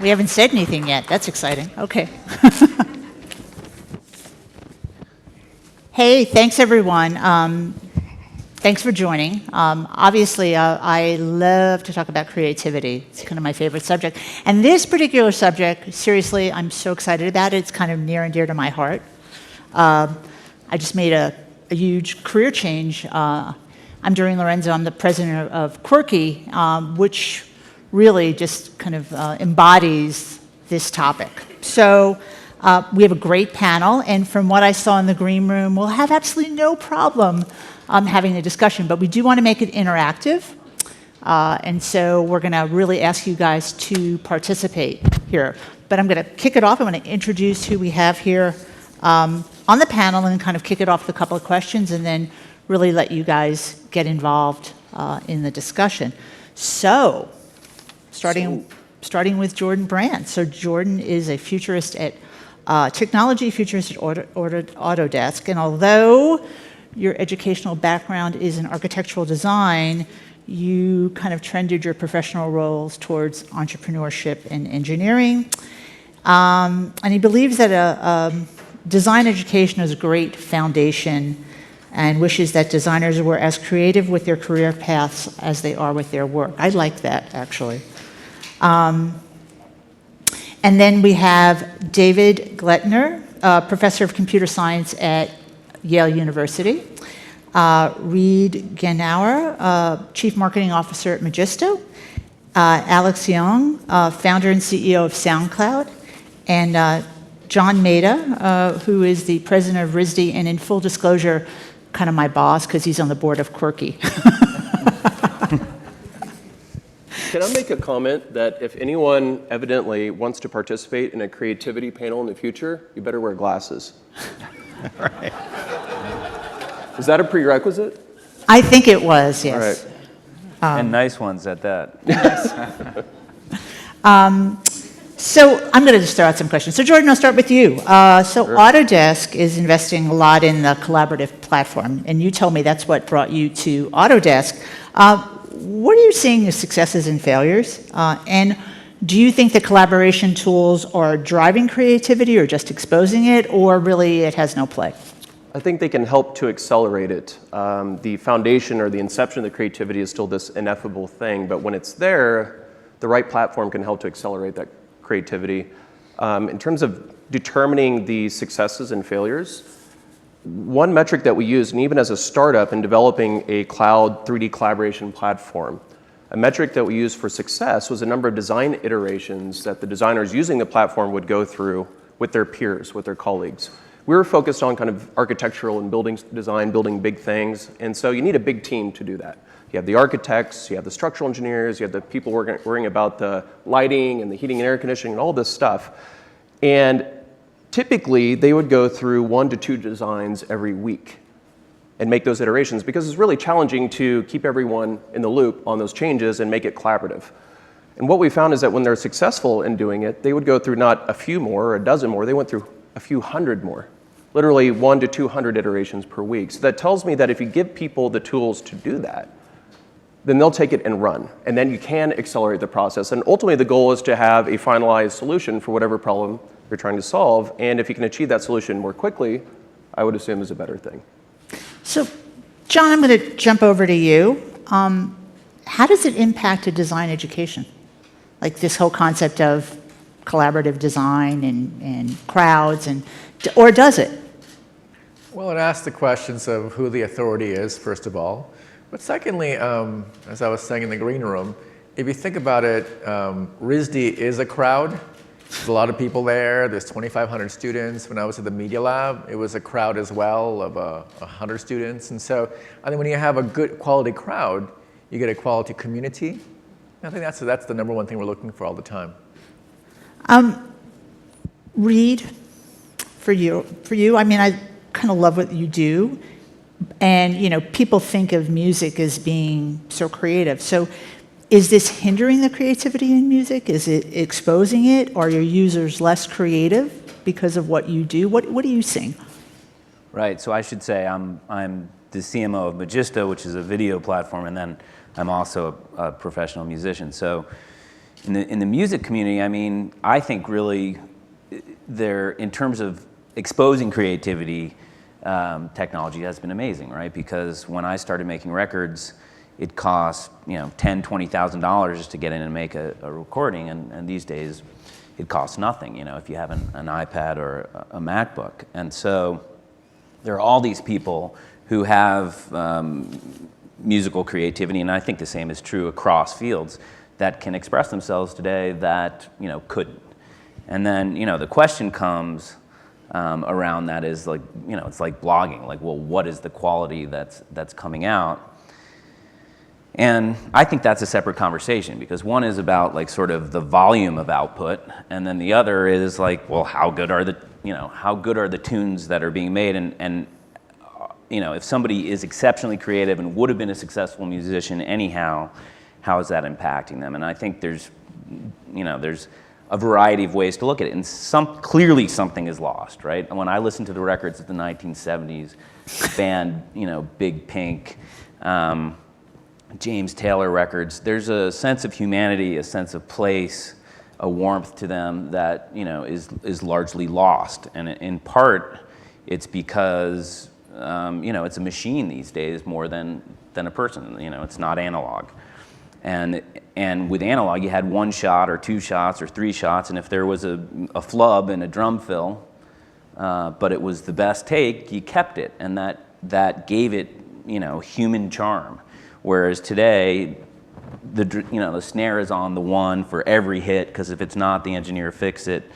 We haven't said anything yet. That's exciting. Okay. Hey, thanks everyone. Thanks for joining. Obviously, I love to talk about creativity. It's kind of my favorite subject. And this particular subject, seriously, I'm so excited about it. It's kind of near and dear to my heart. I just made a huge career change. I'm Doreen Lorenzo. I'm the president of Quirky, which really just kind of embodies this topic. So we have a great panel, and from what I saw in the green room, we'll have absolutely no problem having a discussion, but we do want to make it interactive. And so we're going to really ask you guys to participate here. But I'm going to kick it off. I'm going to introduce who we have here on the panel and kind of kick it off with a couple of questions and then really let you guys get involved in the discussion. So, starting with Jordan Brand. So Jordan is a futurist at technology futurist at Autodesk, and although your educational background is in architectural design, you kind of trended your professional roles towards entrepreneurship and engineering. And he believes that a design education is a great foundation and wishes that designers were as creative with their career paths as they are with their work. I like that, actually. And then we have David Glettner, professor of computer science at Yale University. Reed Genauer, chief marketing officer at Magisto. Alex Young, founder and CEO of SoundCloud. And John Maida, who is the president of RISD, and in full disclosure, kind of my boss, because he's on the board of Quirky. Can I make a comment that if anyone evidently wants to participate in a creativity panel in the future, you better wear glasses? Right. Is that a prerequisite? I think it was, yes. All right. And nice ones at that. Yes. So I'm going to just throw out some questions. So Jordan, I'll start with you. Sure. Autodesk is investing a lot in the collaborative platform, and you told me that's what brought you to Autodesk. What are you seeing as successes and failures? And do you think the collaboration tools are driving creativity or just exposing it, or really it has no play? I think they can help to accelerate it. The foundation or the inception of the creativity is still this ineffable thing, but when it's there, the right platform can help to accelerate that creativity. In terms of determining the successes and failures, one metric that we use, and even as a startup in developing a cloud 3D collaboration platform, a metric that we used for success was the number of design iterations that the designers using the platform would go through with their peers, with their colleagues. We were focused on kind of architectural and building design, building big things, and so you need a big team to do that. You have the architects, you have the structural engineers, you have the people worrying about the lighting and the heating and air conditioning and all this stuff. And typically, they would go through 1 to 2 designs every week and make those iterations because it's really challenging to keep everyone in the loop on those changes and make it collaborative. And what we found is that when they're successful in doing it, they would go through not a few more or a dozen more, they went through a few hundred more, literally 1 to 200 iterations per week. So that tells me that if you give people the tools to do that, then they'll take it and run. And then you can accelerate the process. And ultimately, the goal is to have a finalized solution for whatever problem you're trying to solve. And if you can achieve that solution more quickly, I would assume is a better thing. So, John, I'm going to jump over to you. How does it impact a design education? Like this whole concept of collaborative design and crowds, or does it? Well, it asks the questions of who the authority is, first of all. But secondly, as I was saying in the green room, if you think about it, RISD is a crowd. There's a lot of people there. There's 2,500 students. When I was at the Media Lab, it was a crowd as well of 100 students. And so I think when you have a good quality crowd, you get a quality community. I think that's the number one thing we're looking for all the time. Reed, for you, I mean, I kind of love what you do. And, you know, people think of music as being so creative. So is this hindering the creativity in music? Is it exposing it? Are your users less creative because of what you do? What are you seeing? Right, so I should say I'm the CMO of Magisto, which is a video platform, and then I'm also a professional musician. So, in the music community, I mean, I think really there, in terms of exposing creativity, technology has been amazing, right? Because when I started making records, it cost, you know, $10,000, $20,000 just to get in and make a recording, and these days it costs nothing, you know, if you have an iPad or a MacBook. And so there are all these people who have musical creativity, and I think the same is true across fields, that can express themselves today that, you know, couldn't. And then, you know, the question comes around that is like, you know, it's like blogging, like, well, what is the quality that's coming out? And I think that's a separate conversation, because one is about like sort of the volume of output, and then the other is like, well, how good are the tunes that are being made, and you know, if somebody is exceptionally creative and would have been a successful musician anyhow, how is that impacting them? And I think there's a variety of ways to look at it, and clearly something is lost, right? And when I listen to the records of the 1970s, band, you know, Big Pink, James Taylor records, there's a sense of humanity, a sense of place, a warmth to them that, you know, is largely lost. And in part, it's because, you know, it's a machine these days more than a person. You know, it's not analog. And with analog, you had one shot or two shots or three shots, and if there was a flub and a drum fill, but it was the best take, you kept it, and that gave it, you know, human charm. Whereas today, the snare is on the one for every hit, because if it's not, the engineer fixed it,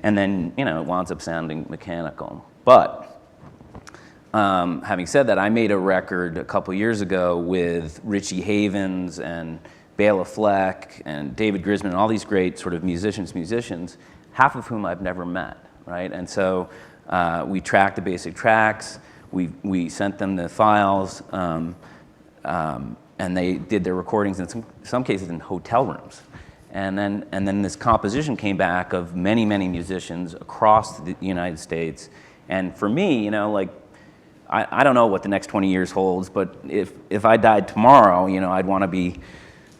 and then, you know, it winds up sounding mechanical. But having said that, I made a record a couple years ago with Richie Havens and Bela Fleck and David Grisman and all these great sort of musicians, half of whom I've never met, right? And so we tracked the basic tracks, we sent them the files, and they did their recordings in some cases in hotel rooms. And then this composition came back of many, many musicians across the United States. And for me, you know, like, I don't know what the next 20 years holds, but if I died tomorrow, you know, I'd want to be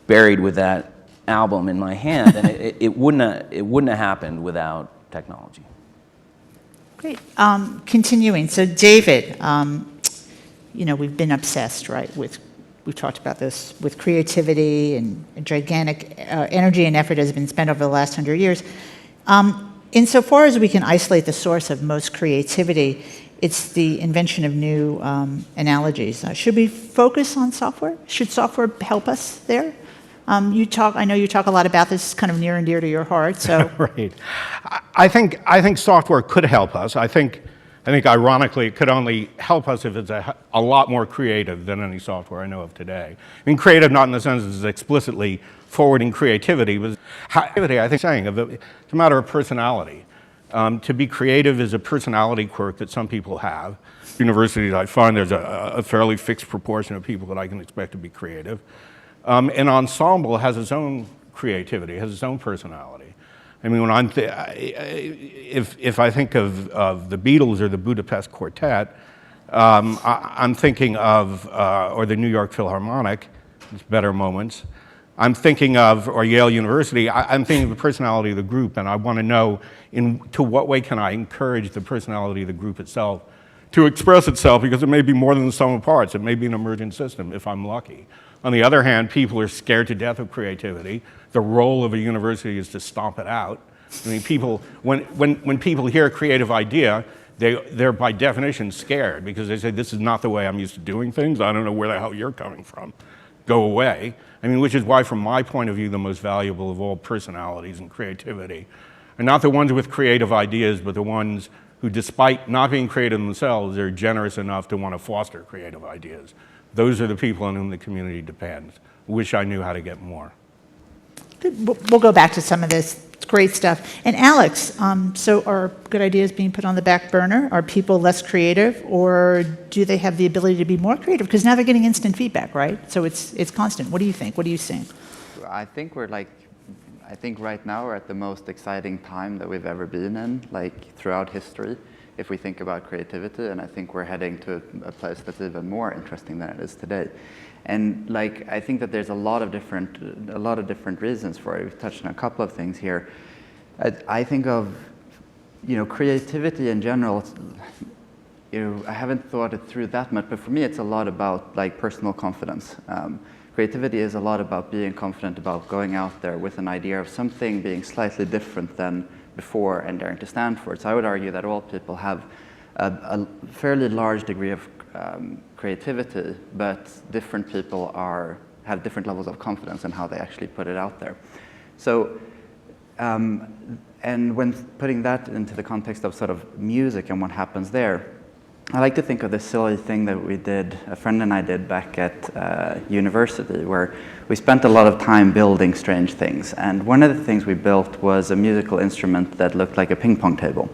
buried with that album in my hand, and it wouldn't have happened without technology. Great. Continuing. So, David, you know, we've been obsessed, right, we've talked about this, with creativity, and gigantic energy and effort has been spent over the last 100 years. Insofar as we can isolate the source of most creativity, it's the invention of new analogies. Should we focus on software? Should software help us there? I know you talk a lot about this, kind of near and dear to your heart. So Right. I think software could help us. I think ironically it could only help us if it's a lot more creative than any software I know of today. I mean, creative not in the sense it's explicitly forwarding creativity, but creativity, I think, saying it's a matter of personality. To be creative is a personality quirk that some people have. Universities, I find there's a fairly fixed proportion of people that I can expect to be creative. An ensemble has its own creativity, has its own personality. I mean, when if I think of the Beatles or the Budapest Quartet, I'm thinking of, or the New York Philharmonic, it's Better Moments. I'm thinking of, or Yale University, I'm thinking of the personality of the group, and I want to know to what way can I encourage the personality of the group itself to express itself, because it may be more than the sum of parts. It may be an emergent system, if I'm lucky. On the other hand, people are scared to death of creativity. The role of a university is to stomp it out. I mean, when people hear a creative idea, they're by definition scared, because they say, this is not the way I'm used to doing things. I don't know where the hell you're coming from. Go away. I mean, which is why, from my point of view, the most valuable of all personalities and creativity are not the ones with creative ideas, but the ones who, despite not being creative themselves, are generous enough to want to foster creative ideas. Those are the people on whom the community depends. Wish I knew how to get more. Good. We'll go back to some of this. It's great stuff. And Alex, so are good ideas being put on the back burner? Are people less creative, or do they have the ability to be more creative? Because now they're getting instant feedback, right? So it's constant. What do you think? What are you seeing? I think right now we're at the most exciting time that we've ever been in, like throughout history. if we think about creativity, and I think we're heading to a place that's even more interesting than it is today. And like, I think that there's a lot of different reasons for it. We've touched on a couple of things here. I think of, creativity in general. I haven't thought it through that much, but for me, it's a lot about like personal confidence. Creativity is a lot about being confident about going out there with an idea of something being slightly different than before and daring to stand for it. So I would argue that all people have a fairly large degree of creativity, but different people have different levels of confidence in how they actually put it out there. So, and when putting that into the context of sort of music and what happens there, I like to think of this silly thing that a friend and I did back at university, where we spent a lot of time building strange things. And one of the things we built was a musical instrument that looked like a ping pong table.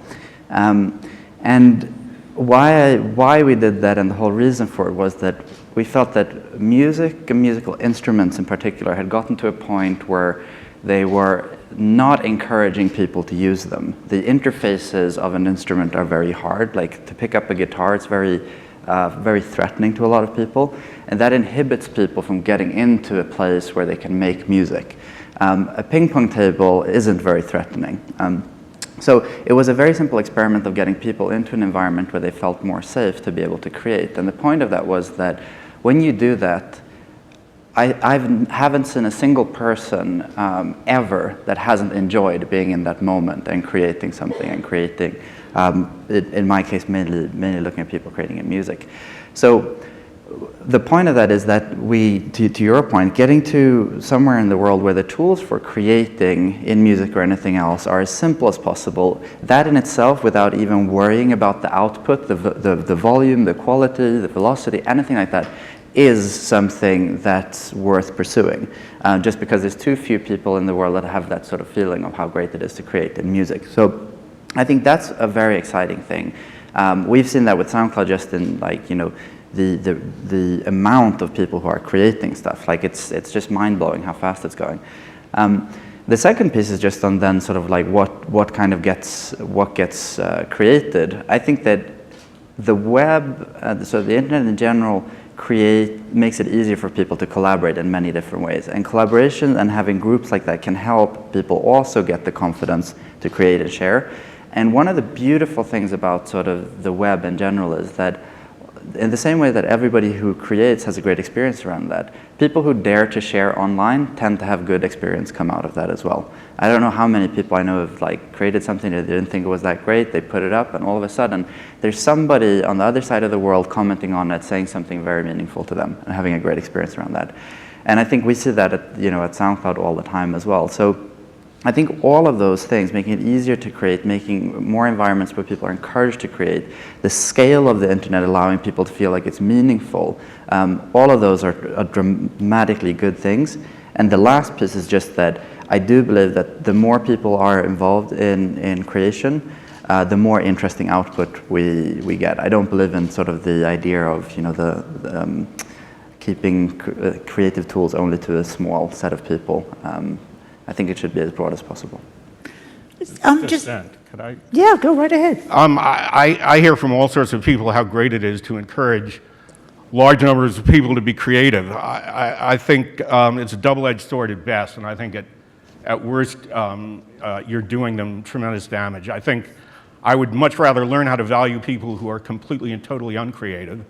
And why we did that, and the whole reason for it, was that we felt that music and musical instruments in particular had gotten to a point where they were not encouraging people to use them. The interfaces of an instrument are very hard. Like, to pick up a guitar, it's very threatening to a lot of people, and that inhibits people from getting into a place where they can make music. A ping pong table isn't very threatening. So it was a very simple experiment of getting people into an environment where they felt more safe to be able to create. And the point of that was that when you do that, I haven't seen a single person ever that hasn't enjoyed being in that moment and creating something, and creating, in my case, mainly looking at people creating in music. So the point of that is that to your point, getting to somewhere in the world where the tools for creating in music or anything else are as simple as possible, that in itself, without even worrying about the output, the volume, the quality, the velocity, anything like that, is something that's worth pursuing, just because there's too few people in the world that have that sort of feeling of how great it is to create in music. So I think that's a very exciting thing. We've seen that with SoundCloud, just in the amount of people who are creating stuff. Like, it's just mind-blowing how fast it's going. The second piece is just on then sort of like what gets created. I think that the web, so the internet in general, makes it easier for people to collaborate in many different ways. And collaboration and having groups like that can help people also get the confidence to create and share. And one of the beautiful things about sort of the web in general is that, in the same way that everybody who creates has a great experience around that, people who dare to share online tend to have good experience come out of that as well. I don't know how many people I know have like created something that they didn't think it was that great, they put it up, and all of a sudden there's somebody on the other side of the world commenting on it, saying something very meaningful to them, and having a great experience around that. And I think we see that at SoundCloud all the time as well. So I think all of those things, making it easier to create, making more environments where people are encouraged to create, the scale of the internet allowing people to feel like it's meaningful, all of those are dramatically good things. And the last piece is just that I do believe that the more people are involved in creation, the more interesting output we get. I don't believe in sort of the idea of keeping creative tools only to a small set of people. I think it should be as broad as possible. Could I? Yeah, go right ahead. I hear from all sorts of people how great it is to encourage large numbers of people to be creative. I think it's a double-edged sword at best, and I think at worst you're doing them tremendous damage. I think I would much rather learn how to value people who are completely and totally uncreative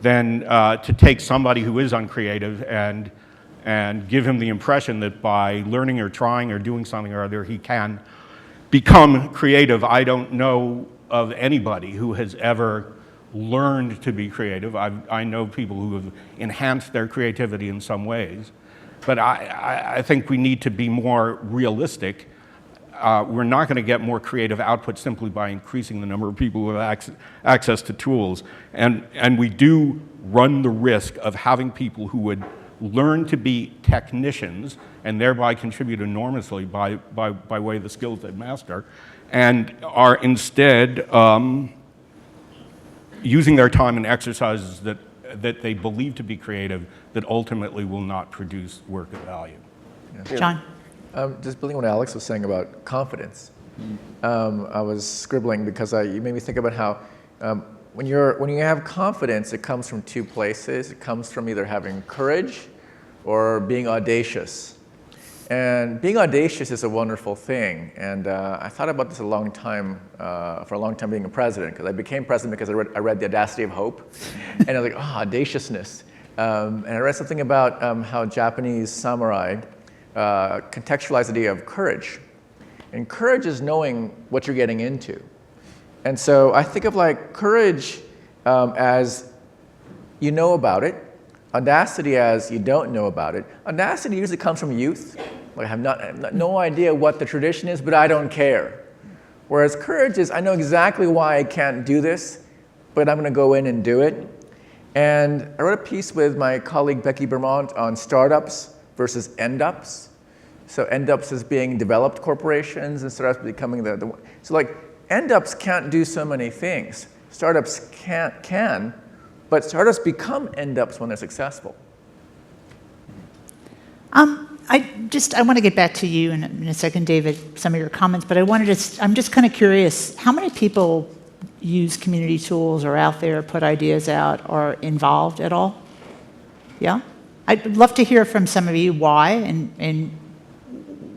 than to take somebody who is uncreative and give him the impression that by learning or trying or doing something or other, he can become creative. I don't know of anybody who has ever learned to be creative. I know people who have enhanced their creativity in some ways, but I think we need to be more realistic. We're not going to get more creative output simply by increasing the number of people who have access to tools. And we do run the risk of having people who would learn to be technicians and thereby contribute enormously by way of the skills they master, and are instead using their time in exercises that they believe to be creative that ultimately will not produce work of value. John? Just building on what Alex was saying about confidence. I was scribbling because you made me think about how when you have confidence, it comes from two places. It comes from either having courage or being audacious. And being audacious is a wonderful thing. And I thought about this for a long time being a president, because I became president because I read The Audacity of Hope. And I was like, audaciousness. And I read something about how Japanese samurai contextualize the idea of courage. And courage is knowing what you're getting into. And so I think of like courage as you know about it, audacity as you don't know about it. Audacity usually comes from youth. Like I have no idea what the tradition is, but I don't care. Whereas courage is, I know exactly why I can't do this, but I'm going to go in and do it. And I wrote a piece with my colleague Becky Bermont on startups versus end-ups. So end-ups is being developed corporations, and startups becoming so like end-ups can't do so many things. Startups can, but startups become end-ups when they're successful. I want to get back to you in a second, David, some of your comments, but I'm just kind of curious, how many people use community tools or out there, put ideas out, or involved at all? Yeah? I'd love to hear from some of you why and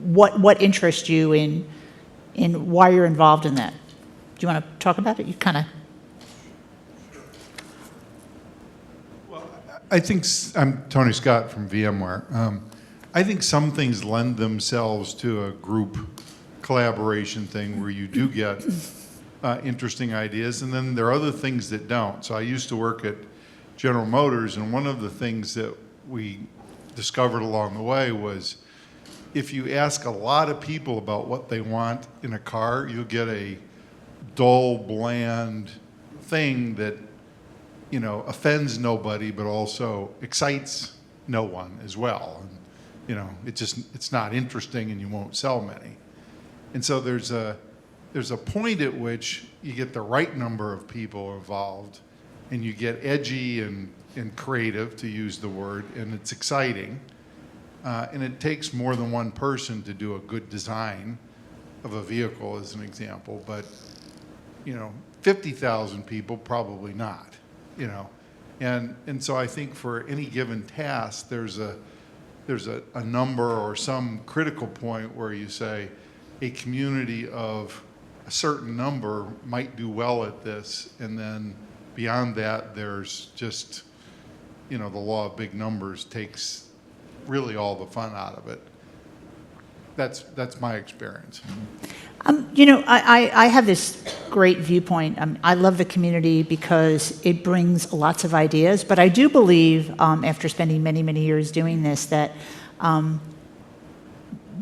what interests you in why you're involved in that. Do you want to talk about it? You kind of... I think I'm Tony Scott from VMware. I think some things lend themselves to a group collaboration thing where you do get interesting ideas, and then there are other things that don't. So I used to work at General Motors, and one of the things that we discovered along the way was if you ask a lot of people about what they want in a car, you'll get a dull, bland thing that offends nobody, but also excites no one as well. And, it's not interesting, and you won't sell many. And so there's a point at which you get the right number of people involved, and you get edgy and creative, to use the word, and it's exciting. And it takes more than one person to do a good design of a vehicle, as an example. But 50,000 people, probably not. And so I think for any given task, there's a number or some critical point where you say a community of a certain number might do well at this, and then beyond that, there's just the law of big numbers takes really all the fun out of it. That's my experience. I have this great viewpoint. I love the community because it brings lots of ideas, but I do believe, after spending many, many years doing this, that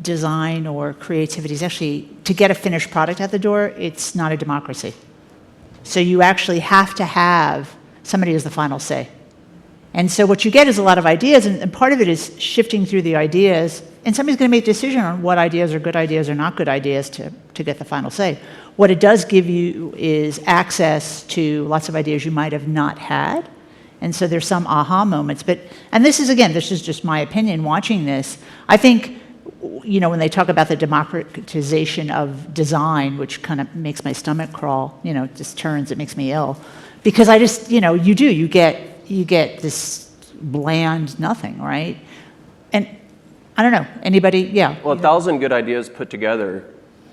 design or creativity is actually, to get a finished product out the door, it's not a democracy. So you actually have to have somebody who's the final say. And so what you get is a lot of ideas, and part of it is shifting through the ideas, and somebody's going to make a decision on what ideas are good ideas or not good ideas to get the final say. What it does give you is access to lots of ideas you might have not had, and so there's some aha moments. And this is just my opinion watching this. I think, when they talk about the democratization of design, which kind of makes my stomach crawl, it just turns, it makes me ill. Because I just, you get this bland nothing, right? And I don't know, anybody, yeah. Well, 1,000 good ideas put together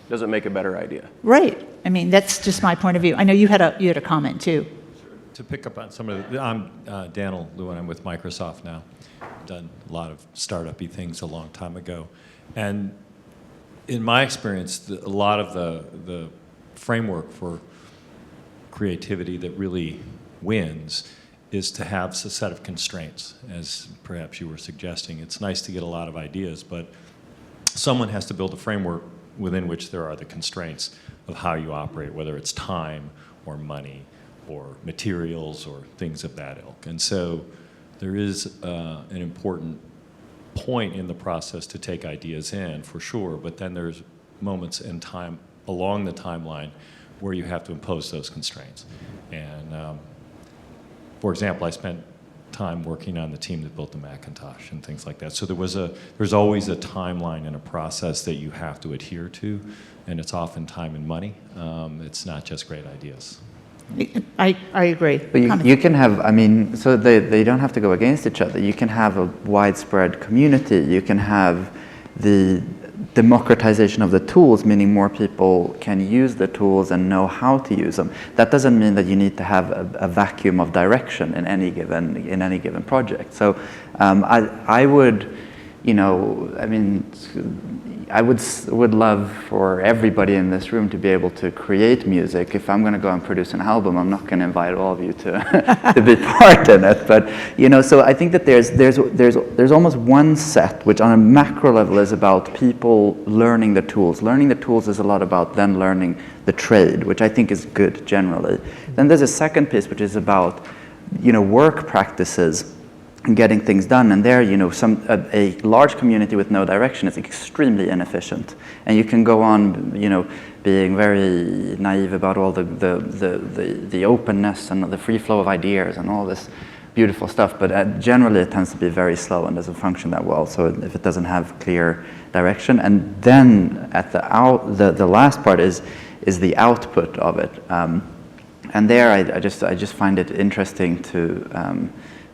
doesn't make a better idea. Right. I mean, that's just my point of view. I know you had a comment too. To pick up on some of the, I'm Daniel Lewin, I'm with Microsoft now. Done a lot of startup-y things a long time ago. And in my experience, a lot of the framework for creativity that really wins is to have a set of constraints, as perhaps you were suggesting. It's nice to get a lot of ideas, but someone has to build a framework within which there are the constraints of how you operate, whether it's time or money or materials or things of that ilk. And so there is an important point in the process to take ideas in, for sure, but then there's moments in time along the timeline where you have to impose those constraints. And for example, I spent time working on the team that built the Macintosh and things like that. So there's always a timeline and a process that you have to adhere to, and it's often time and money. It's not just great ideas. I agree. But you can have, I mean, so they don't have to go against each other. You can have a widespread community. You can have the democratization of the tools, meaning more people can use the tools and know how to use them. That doesn't mean that you need to have a vacuum of direction in any given project. So I would, you know, I mean, I would love for everybody in this room to be able to create music. If I'm going to go and produce an album, I'm not going to invite all of you to to be part in it. But you know, so I think that there's almost one set which, on a macro level, is about people learning the tools. Learning the tools is a lot about then learning the trade, which I think is good generally. Then there's a second piece which is about, you know, work practices and getting things done, and there, you know, a large community with no direction is extremely inefficient, and you can go on, you know, being very naive about all the openness and the free flow of ideas and all this beautiful stuff, but generally it tends to be very slow and doesn't function that well. So if it doesn't have clear direction, and then at the last part is the output of it, and there I just find it interesting to.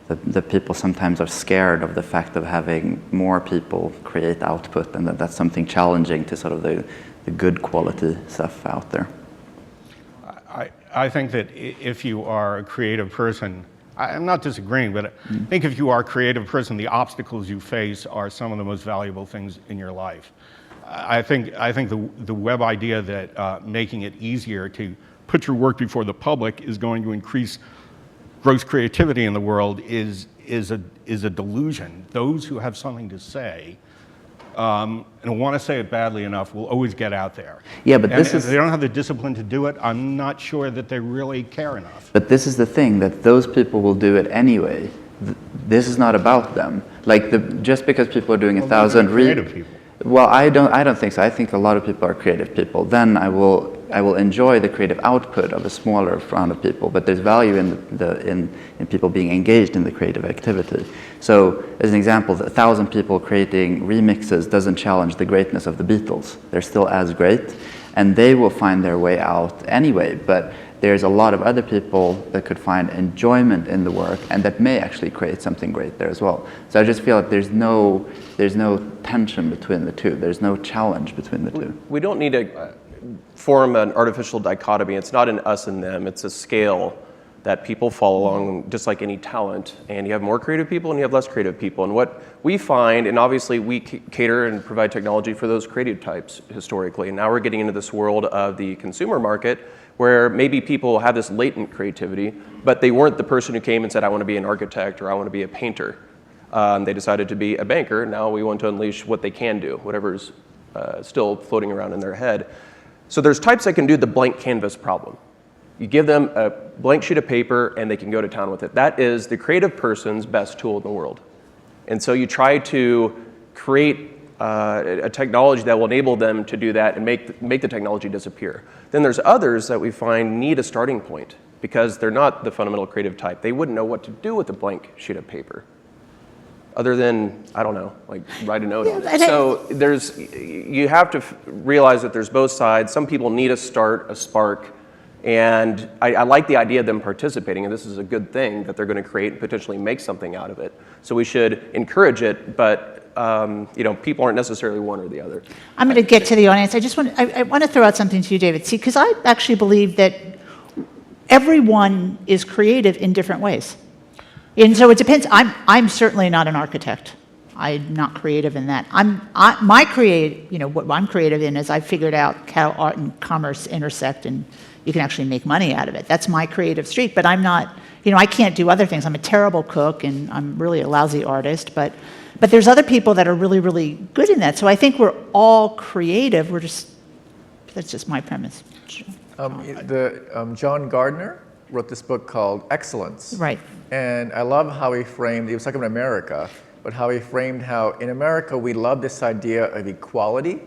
The people sometimes are scared of the fact of having more people create output, and that's something challenging to sort of the good quality stuff out there. I think that if you are a creative person, I'm not disagreeing, but I think if you are a creative person, the obstacles you face are some of the most valuable things in your life. I think the web idea that making it easier to put your work before the public is going to increase gross creativity in the world is a delusion. Those who have something to say and want to say it badly enough will always get out there. Yeah, but if they don't have the discipline to do it, I'm not sure that they really care enough. But this is the thing, that those people will do it anyway. This is not about them. Like just because people are doing 1,000 creative people. Well, I don't think so. I think a lot of people are creative people. Then I will enjoy the creative output of a smaller round of people, but there's value in people being engaged in the creative activity. So, as an example, 1,000 people creating remixes doesn't challenge the greatness of the Beatles. They're still as great, and they will find their way out anyway. But there's a lot of other people that could find enjoyment in the work, and that may actually create something great there as well. So I just feel like there's no tension between the two. There's no challenge between the two. We don't need to form an artificial dichotomy. It's not an us and them. It's a scale that people follow along, just like any talent. And you have more creative people and you have less creative people. And what we find, and obviously we cater and provide technology for those creative types historically. And now we're getting into this world of the consumer market, where maybe people have this latent creativity, but they weren't the person who came and said, I want to be an architect or I want to be a painter. They decided to be a banker. Now we want to unleash what they can do, whatever's still floating around in their head. So there's types that can do the blank canvas problem. You give them a blank sheet of paper and they can go to town with it. That is the creative person's best tool in the world. And so you try to create a technology that will enable them to do that and make the technology disappear. Then there's others that we find need a starting point because they're not the fundamental creative type. They wouldn't know what to do with a blank sheet of paper other than, I don't know, like write a note on it. So you have to realize that there's both sides. Some people need a start, a spark, and I like the idea of them participating, and this is a good thing that they're going to create and potentially make something out of it. So we should encourage it, but people aren't necessarily one or the other. I'm going to get to the audience. I want to throw out something to you, David. See, because I actually believe that everyone is creative in different ways. And so it depends. I'm certainly not an architect. I'm not creative in that. What I'm creative in is I figured out how art and commerce intersect, and you can actually make money out of it. That's my creative streak. But I'm not. I can't do other things. I'm a terrible cook, and I'm really a lousy artist. But there's other people that are really, really good in that. So I think we're all creative. That's just my premise. John Gardner wrote this book called Excellence. Right. And I love how he framed, he was talking about America, but how he framed how in America we love this idea of equality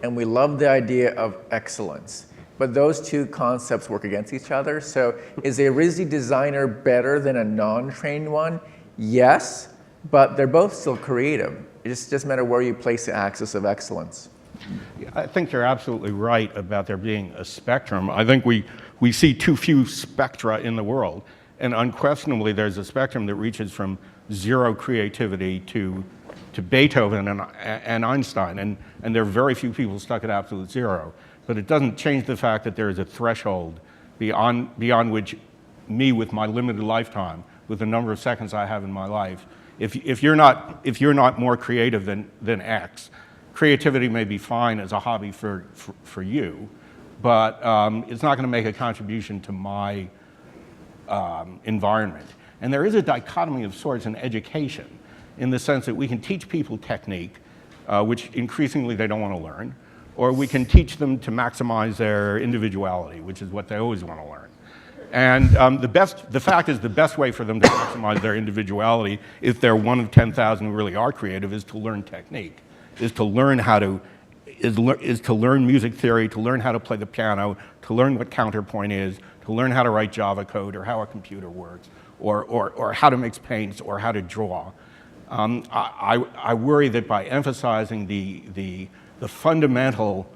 and we love the idea of excellence. But those two concepts work against each other. So is a RISD designer better than a non-trained one? Yes, but they're both still creative. It just doesn't matter where you place the axis of excellence. I think you're absolutely right about there being a spectrum. I think we see too few spectra in the world. And unquestionably, there's a spectrum that reaches from zero creativity to Beethoven and Einstein. And there are very few people stuck at absolute zero. But it doesn't change the fact that there is a threshold beyond which me, with my limited lifetime, with the number of seconds I have in my life, if you're not more creative than X, creativity may be fine as a hobby for you, but it's not going to make a contribution to my environment. And there is a dichotomy of sorts in education, in the sense that we can teach people technique, which increasingly they don't want to learn, or we can teach them to maximize their individuality, which is what they always want to learn. And the fact is, the best way for them to maximize their individuality, if they're one of 10,000 who really are creative, is to learn technique, is to learn how to, is to learn music theory, to learn how to play the piano, to learn what counterpoint is, to learn how to write Java code, or how a computer works, or how to mix paints, or how to draw. I worry that by emphasizing the fundamental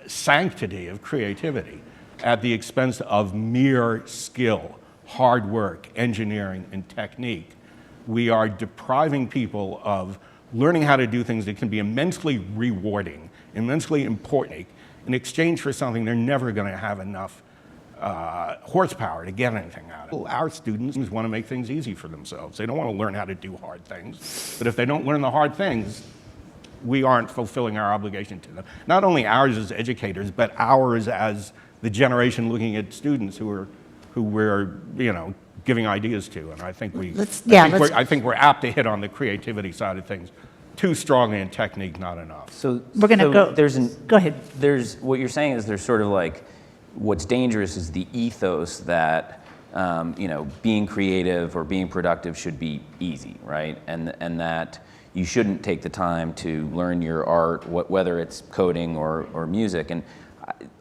sanctity of creativity at the expense of mere skill, hard work, engineering, and technique, we are depriving people of learning how to do things that can be immensely rewarding, immensely important, in exchange for something they're never going to have enough horsepower to get anything out of. Our students want to make things easy for themselves. They don't want to learn how to do hard things. But if they don't learn the hard things, we aren't fulfilling our obligation to them. Not only ours as educators, but ours as the generation looking at students who we're giving ideas to. And I think I think we're apt to hit on the creativity side of things too strongly, and technique not enough. So We're going to go. Go ahead. There's what you're saying is there's sort of like, what's dangerous is the ethos that being creative or being productive should be easy, right? And that you shouldn't take the time to learn your art, whether it's coding or music. And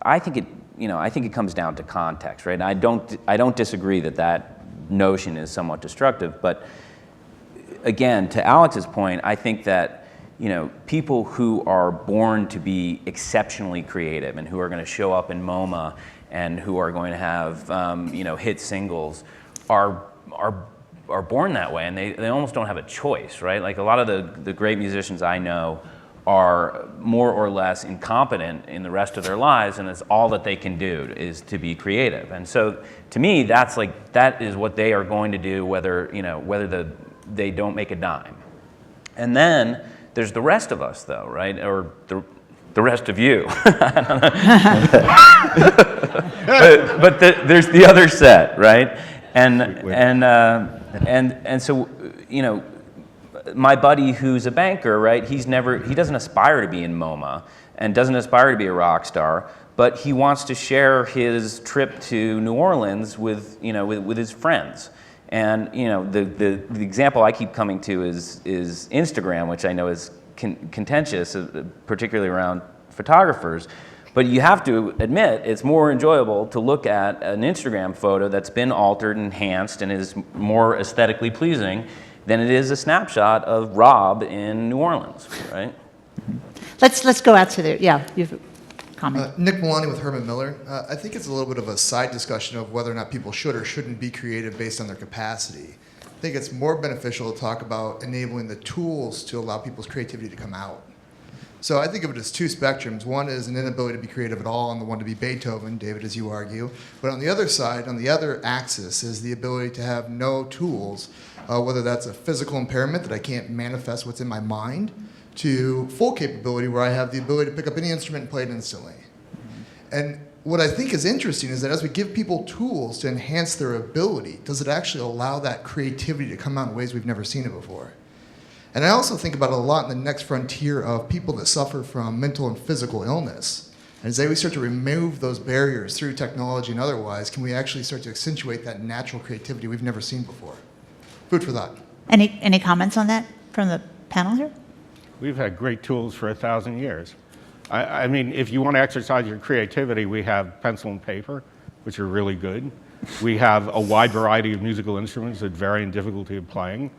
I think it comes down to context, right? And I don't disagree that notion is somewhat destructive, but again, to Alex's point, I think that people who are born to be exceptionally creative and who are going to show up in MoMA and who are going to have hit singles are born that way, and they almost don't have a choice, right? Like a lot of the great musicians I know are more or less incompetent in the rest of their lives, and it's all that they can do is to be creative. And so to me, that is what they are going to do, whether they don't make a dime. And then there's the rest of us, though, right? Or the rest of you. but there's the other set, right? And so my buddy who's a banker, right? He doesn't aspire to be in MoMA and doesn't aspire to be a rock star, but he wants to share his trip to New Orleans with his friends. And the example I keep coming to is Instagram, which I know is contentious, particularly around photographers. But you have to admit it's more enjoyable to look at an Instagram photo that's been altered, enhanced, and is more aesthetically pleasing than it is a snapshot of Rob in New Orleans, right? Let's go out to you've comment. Nick Milani with Herman Miller. I think it's a little bit of a side discussion of whether or not people should or shouldn't be creative based on their capacity. I think it's more beneficial to talk about enabling the tools to allow people's creativity to come out. So I think of it as two spectrums. One is an inability to be creative at all, and the one to be Beethoven, David, as you argue. But on the other side, on the other axis, is the ability to have no tools, whether that's a physical impairment that I can't manifest what's in my mind, to full capability where I have the ability to pick up any instrument and play it instantly. And what I think is interesting is that as we give people tools to enhance their ability, does it actually allow that creativity to come out in ways we've never seen it before? And I also think about it a lot in the next frontier of people that suffer from mental and physical illness. And as we start to remove those barriers through technology and otherwise, can we actually start to accentuate that natural creativity we've never seen before? Food for thought. Any comments on that from the panel here? We've had great tools for 1,000 years. I mean, if you want to exercise your creativity, we have pencil and paper, which are really good. We have a wide variety of musical instruments that vary in difficulty of playing.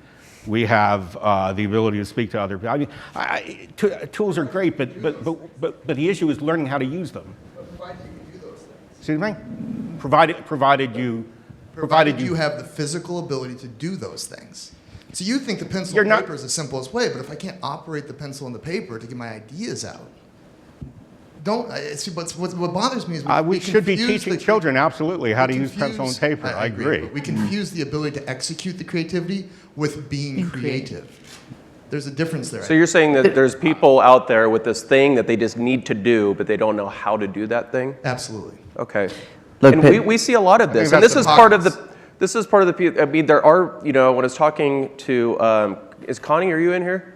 We have the ability to speak to other people. I mean, tools are great, but the issue is learning how to use them. Provided you can do those things. Excuse me? Provided you have the physical ability to do those things. So you think the pencil You're and not- paper is the simplest way, but if I can't operate the pencil and the paper to get my ideas out, see, what bothers me is we should be confuse teaching the- children absolutely how to we use pencil and confuse- paper. I agree. But we confuse the ability to execute the creativity with being creative. There's a difference there. So you're saying that there's people out there with this thing that they just need to do, but they don't know how to do that thing? Absolutely. Okay. Look, And Pit- we see a lot of this. And that's this is the part of pockets. this is part of the, I mean, there are, when I was talking to, is Connie, are you in here?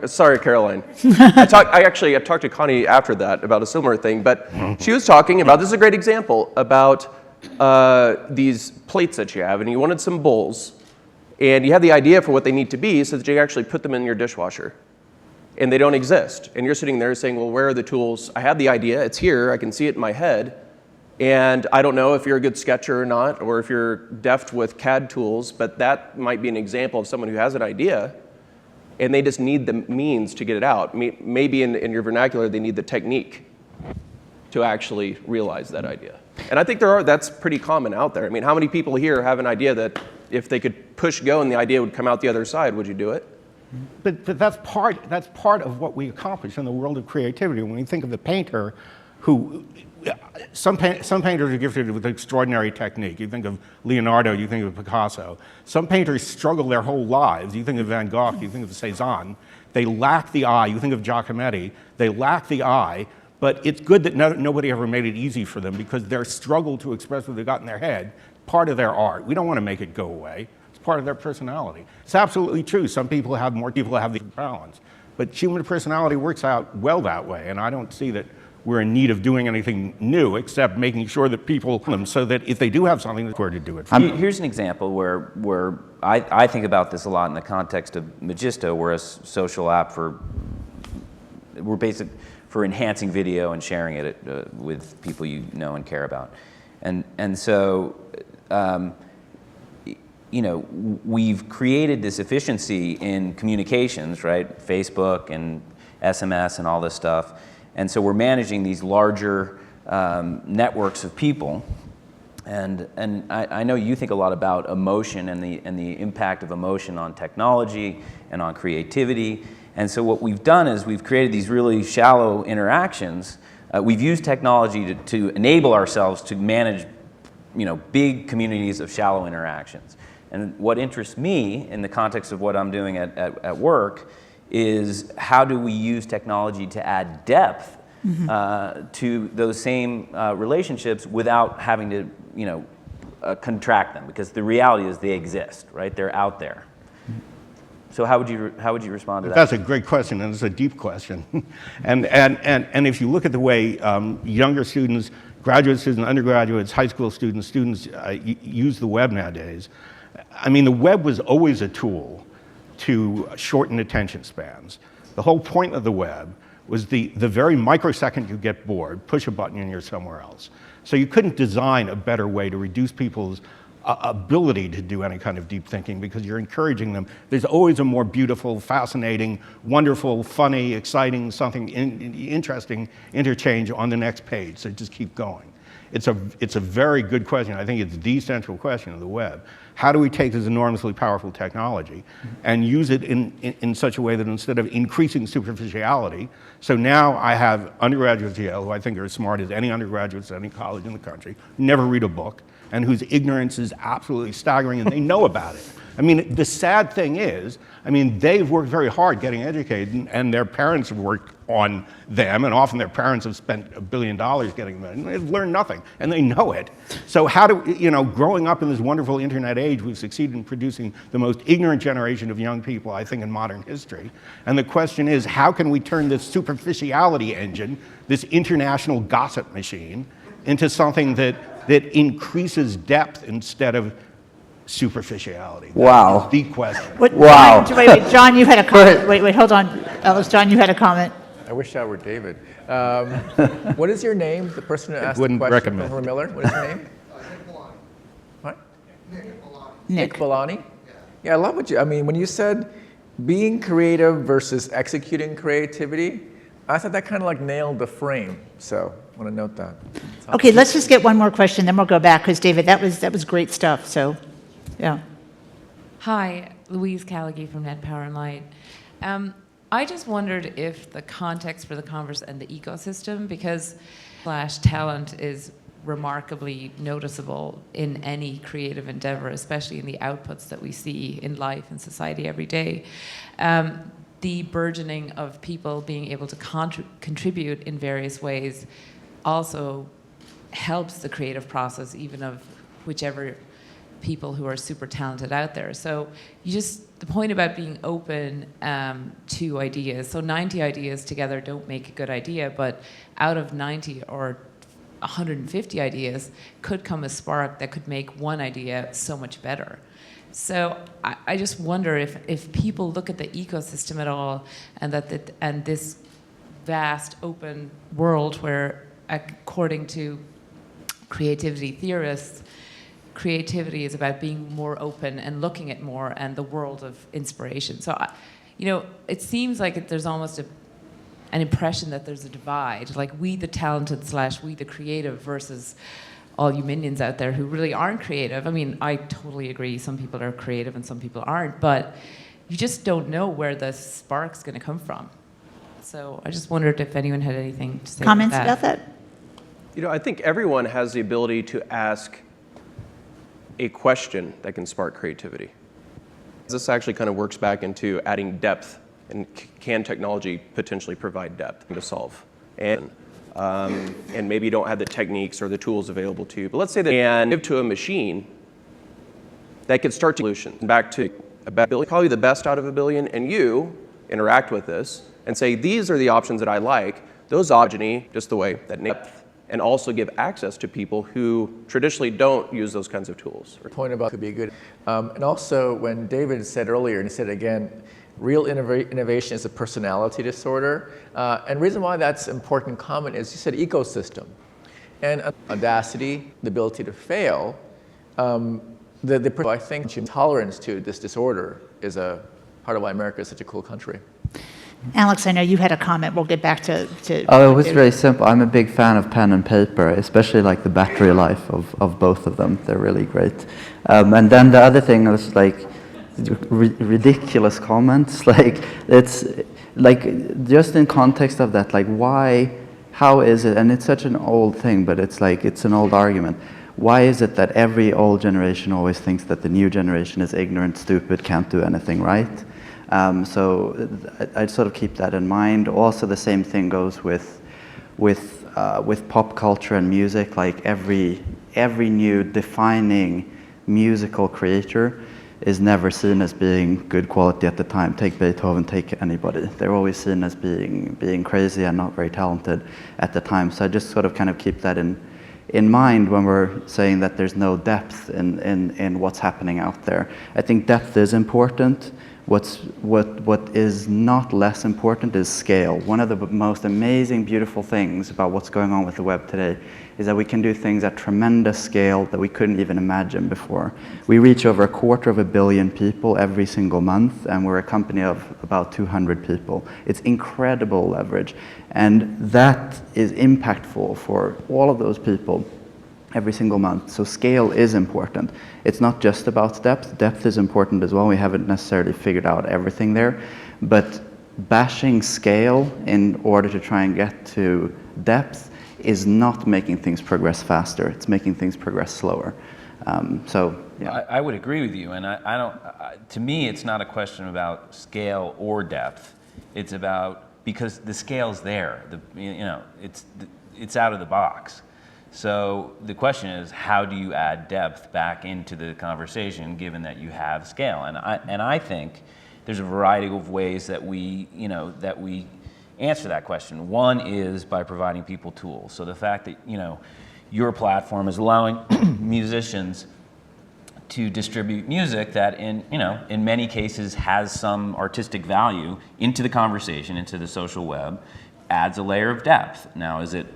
Sorry, Caroline. I talked to Connie after that about a similar thing, but she was talking about, this is a great example, about these plates that you have, and you wanted some bowls, and you have the idea for what they need to be so that you actually put them in your dishwasher, and they don't exist. And you're sitting there saying, well, where are the tools? I have the idea, it's here, I can see it in my head, and I don't know if you're a good sketcher or not, or if you're deft with CAD tools, but that might be an example of someone who has an idea, and they just need the means to get it out. Maybe in your vernacular, they need the technique to actually realize that idea. And I think that's pretty common out there. I mean, how many people here have an idea that if they could push go and the idea would come out the other side, would you do it? But that's part of what we accomplish in the world of creativity. When you think of the painter who, some painters are gifted with extraordinary technique. You think of Leonardo, you think of Picasso. Some painters struggle their whole lives. You think of Van Gogh, you think of Cézanne. They lack the eye. You think of Giacometti. They lack the eye, but it's good that nobody ever made it easy for them because their struggle to express what they got in their head, part of their art. We don't want to make it go away. It's part of their personality. It's absolutely true. Some people have more, people have the balance. But human personality works out well that way, and I don't see that we're in need of doing anything new except making sure that people them so that if they do have something, they're to do it. Here's an example where I think about this a lot in the context of Magisto. We're a social app we're basic for enhancing video and sharing it with people you know and care about. And so, we've created this efficiency in communications, right? Facebook and SMS and all this stuff. And so we're managing these larger networks of people. And I know you think a lot about emotion and the impact of emotion on technology and on creativity. And so what we've done is we've created these really shallow interactions. We've used technology to enable ourselves to manage, big communities of shallow interactions. And what interests me in the context of what I'm doing at work is how do we use technology to add depth to those same relationships without having to, contract them, because the reality is they exist, right? They're out there. So how would you respond to that? That's a great question, and it's a deep question. and if you look at the way younger students, graduate students, undergraduates, high school students use the web nowadays, I mean, the web was always a tool to shorten attention spans. The whole point of the web was the very microsecond you get bored, push a button and you're somewhere else. So you couldn't design a better way to reduce people's ability to do any kind of deep thinking because you're encouraging them. There's always a more beautiful, fascinating, wonderful, funny, exciting, something interesting interchange on the next page, so just keep going. It's a very good question. I think it's the central question of the web. How do we take this enormously powerful technology and use it in such a way that instead of increasing superficiality, so now I have undergraduates at Yale who I think are as smart as any undergraduates at any college in the country, never read a book, and whose ignorance is absolutely staggering, and they know about it. I mean, the sad thing is, they've worked very hard getting educated, and their parents have worked on them, and often their parents have spent $1 billion getting them, and they've learned nothing, and they know it. So how do, growing up in this wonderful internet age, we've succeeded in producing the most ignorant generation of young people, I think, in modern history. And the question is, how can we turn this superficiality engine, this international gossip machine, into something that increases depth instead of superficiality? Wow. That's the deep question. Wow. Wait, John, you had a comment. Wait, hold on. Ellis, John, you had a comment. I wish I were David. What is your name? The person who asked the Wouldn't question recommend. from Miller. What is your name? Nick. Balani? Yeah, I love what you, I mean, when you said being creative versus executing creativity, I thought that kind of like nailed the frame. So I want to note that. Okay, let's just get one more question, then we'll go back, because David, that was great stuff, so, yeah. Hi, Louise Callaghy from Net Power and Light. I just wondered if the context for the converse and the ecosystem, because talent is remarkably noticeable in any creative endeavor, especially in the outputs that we see in life and society every day. The burgeoning of people being able to contribute in various ways also helps the creative process, even of whichever people who are super talented out there. So the point about being open to ideas. So 90 ideas together don't make a good idea, but out of 90 or 150 ideas could come a spark that could make one idea so much better. So I just wonder if people look at the ecosystem at all, and and this vast open world where, according to creativity theorists, creativity is about being more open and looking at more and the world of inspiration. So, it seems like there's almost an impression that there's a divide, like we the talented / we the creative versus all you minions out there who really aren't creative. I mean, I totally agree, some people are creative and some people aren't, but you just don't know where the spark's going to come from. So I just wondered if anyone had anything to say Comments about about that? I think everyone has the ability to ask a question that can spark creativity. This actually kind of works back into adding depth, and can technology potentially provide depth to solve? And maybe you don't have the techniques or the tools available to you, but let's say that you can give to a machine that could start solution back to a billion, probably the best out of a billion, and you interact with this and say, these are the options that I like, those options, just the way that depth, and also give access to people who traditionally don't use those kinds of tools. Point about could be good. And also, when David said earlier, and he said again, real innovation is a personality disorder. And the reason why that's important comment is you said ecosystem. And audacity, the ability to fail, I think tolerance to this disorder is a part of why America is such a cool country. Alex, I know you had a comment. We'll get back to Oh, it was very simple. I'm a big fan of pen and paper, especially like the battery life of both of them. They're really great. And then the other thing was like ridiculous comments. Like it's like just in context of that, like how is it, and it's such an old thing, but it's like it's an old argument. Why is it that every old generation always thinks that the new generation is ignorant, stupid, can't do anything right? So I'd sort of keep that in mind. Also, the same thing goes with pop culture and music. Like every new defining musical creator is never seen as being good quality at the time. Take Beethoven, take anybody. They're always seen as being crazy and not very talented at the time. So I just sort of kind of keep that in mind when we're saying that there's no depth in what's happening out there. I think depth is important. What is not less important is scale. One of the most amazing, beautiful things about what's going on with the web today is that we can do things at tremendous scale that we couldn't even imagine before. We reach over 250 million people every single month, and we're a company of about 200 people. It's incredible leverage, and that is impactful for all of those people every single month. So scale is important. It's not just about depth. Depth is important as well. We haven't necessarily figured out everything there, but bashing scale in order to try and get to depth is not making things progress faster. It's making things progress slower. So yeah. I would agree with you, and I don't. To me, it's not a question about scale or depth. It's about, because the scale's there. It's out of the box. So the question is, how do you add depth back into the conversation, given that you have scale? And I think there's a variety of ways that we answer that question. One is by providing people tools. So the fact that your platform is allowing musicians to distribute music that in many cases has some artistic value into the conversation, into the social web, adds a layer of depth. Now, is it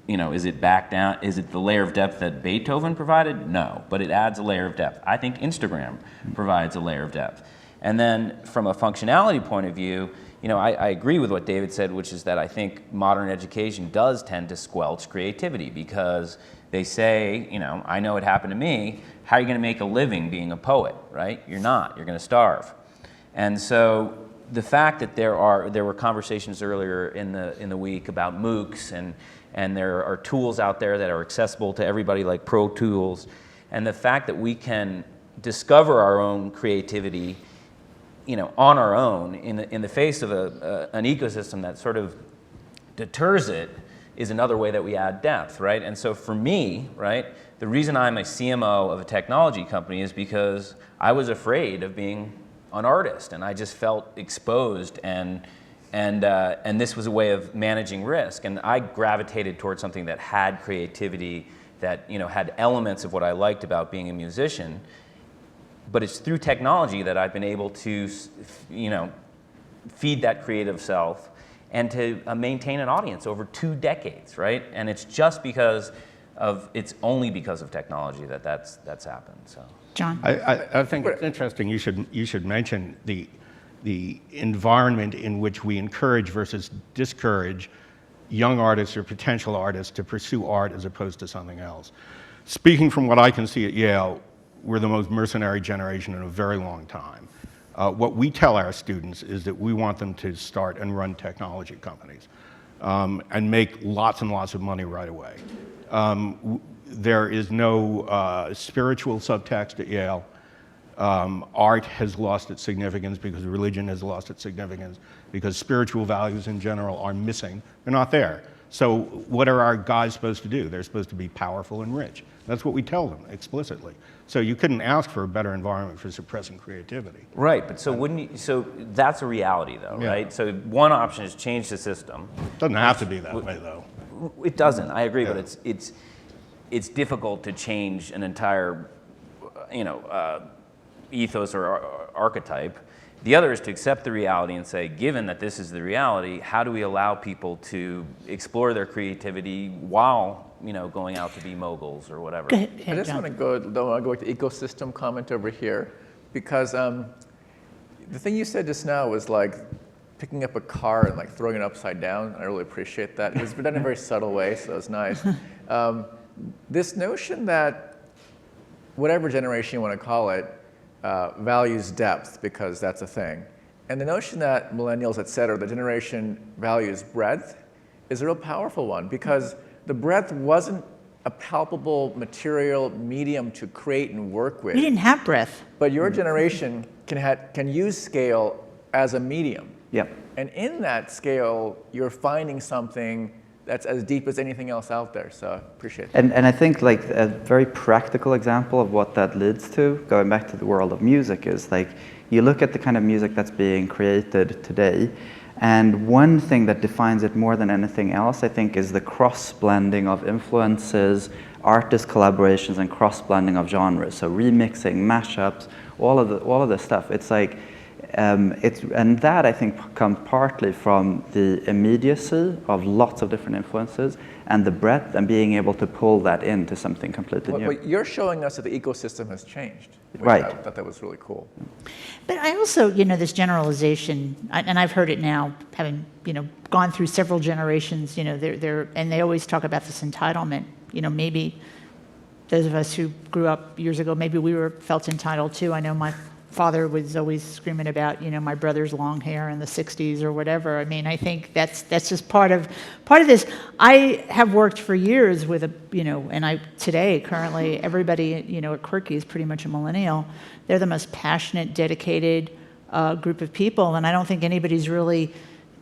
is it back down? Is it the layer of depth that Beethoven provided? No, but it adds a layer of depth. I think Instagram provides a layer of depth. And then from a functionality point of view, I agree with what David said, which is that I think modern education does tend to squelch creativity because they say, I know it happened to me. How are you going to make a living being a poet, right? You're not. You're going to starve. And so the fact that there were conversations earlier in the week about MOOCs and there are tools out there that are accessible to everybody like Pro Tools, and the fact that we can discover our own creativity on our own in the face of an ecosystem that sort of deters it is another way that we add depth, right? And so for me, right, the reason I'm a CMO of a technology company is because I was afraid of being an artist, and I just felt exposed, and this was a way of managing risk. And I gravitated towards something that had creativity, that had elements of what I liked about being a musician. But it's through technology that I've been able to, feed that creative self and to maintain an audience over 2 decades, right? And it's just it's only because of technology that's happened. So, John? I think it's interesting. You should mention the environment in which we encourage versus discourage young artists or potential artists to pursue art as opposed to something else. Speaking from what I can see at Yale, we're the most mercenary generation in a very long time. What we tell our students is that we want them to start and run technology companies and make lots and lots of money right away. There is no spiritual subtext at Yale. Art has lost its significance because religion has lost its significance, because spiritual values in general are missing. They're not there. So what are our guys supposed to do? They're supposed to be powerful and rich. That's what we tell them explicitly. So you couldn't ask for a better environment for suppressing creativity. right, but so that's a reality though, Yeah. right? So one option is change the system. Doesn't have to be that way, though. It doesn't, I agree, Yeah. but it's difficult to change an entire, ethos or archetype. The other is to accept the reality and say, given that this is the reality, how do we allow people to explore their creativity while, going out to be moguls or whatever? Go ahead, I just John. want to go with the ecosystem comment over here, because the thing you said just now was like picking up a car and like throwing it upside down. I really appreciate that. It was done in a very subtle way, so it was nice. This notion that whatever generation you want to call it values depth because that's a thing, and the notion that millennials, et cetera, the generation values breadth is a real powerful one, because the breadth wasn't a palpable material medium to create and work with. You didn't have breath. But your generation can use scale as a medium. Yep. And in that scale, you're finding something that's as deep as anything else out there. So I appreciate that. And I think like a very practical example of what that leads to, going back to the world of music, is like you look at the kind of music that's being created today, and one thing that defines it more than anything else, I think, is the cross-blending of influences, artist collaborations, and cross-blending of genres. So remixing, mashups, all of the stuff. It's like, and that I think comes partly from the immediacy of lots of different influences and the breadth and being able to pull that into something completely new. But you're showing us that the ecosystem has changed. Right. I thought that was really cool. But I also, this generalization, and I've heard it now, having, gone through several generations, and they always talk about this entitlement. Maybe those of us who grew up years ago, maybe we felt entitled too. I know my father was always screaming about, my brother's long hair in the 60s or whatever. I mean, I think that's just part of this. I have worked for years with today, currently, everybody, at Quirky is pretty much a millennial. They're the most passionate, dedicated group of people, and I don't think anybody's really,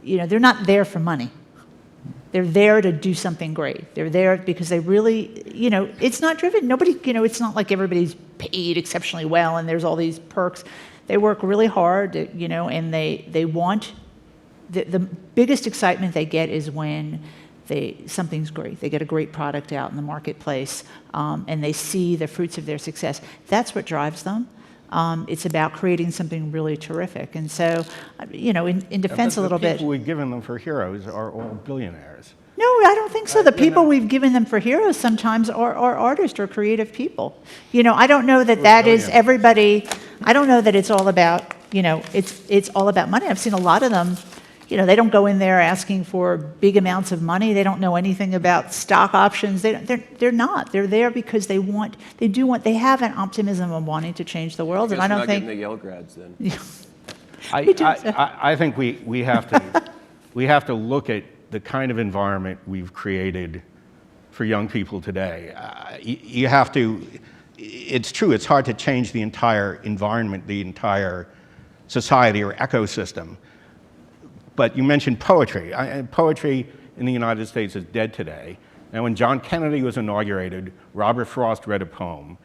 they're not there for money. They're there to do something great. They're there because they really, it's not driven. Nobody, it's not like everybody's paid exceptionally well and there's all these perks. They work really hard, and they want, the biggest excitement they get is when something's great. They get a great product out in the marketplace, and they see the fruits of their success. That's what drives them. It's about creating something really terrific. And so, in defense a little bit. The people we've given them for heroes are all billionaires. No, I don't think so. The people we've given them for heroes sometimes are artists or creative people. I don't know that that is everybody. I don't know that it's all about, it's all about money. I've seen a lot of them, they don't go in there asking for big amounts of money. They don't know anything about stock options. They're not. They're there because they have an optimism of wanting to change the world. And I don't not think. getting the Yale grads then. I think we have to look at the kind of environment we've created for young people today. You have to. It's true. It's hard to change the entire environment, the entire society or ecosystem. But you mentioned poetry. Poetry in the United States is dead today. Now, when John Kennedy was inaugurated, Robert Frost read a poem.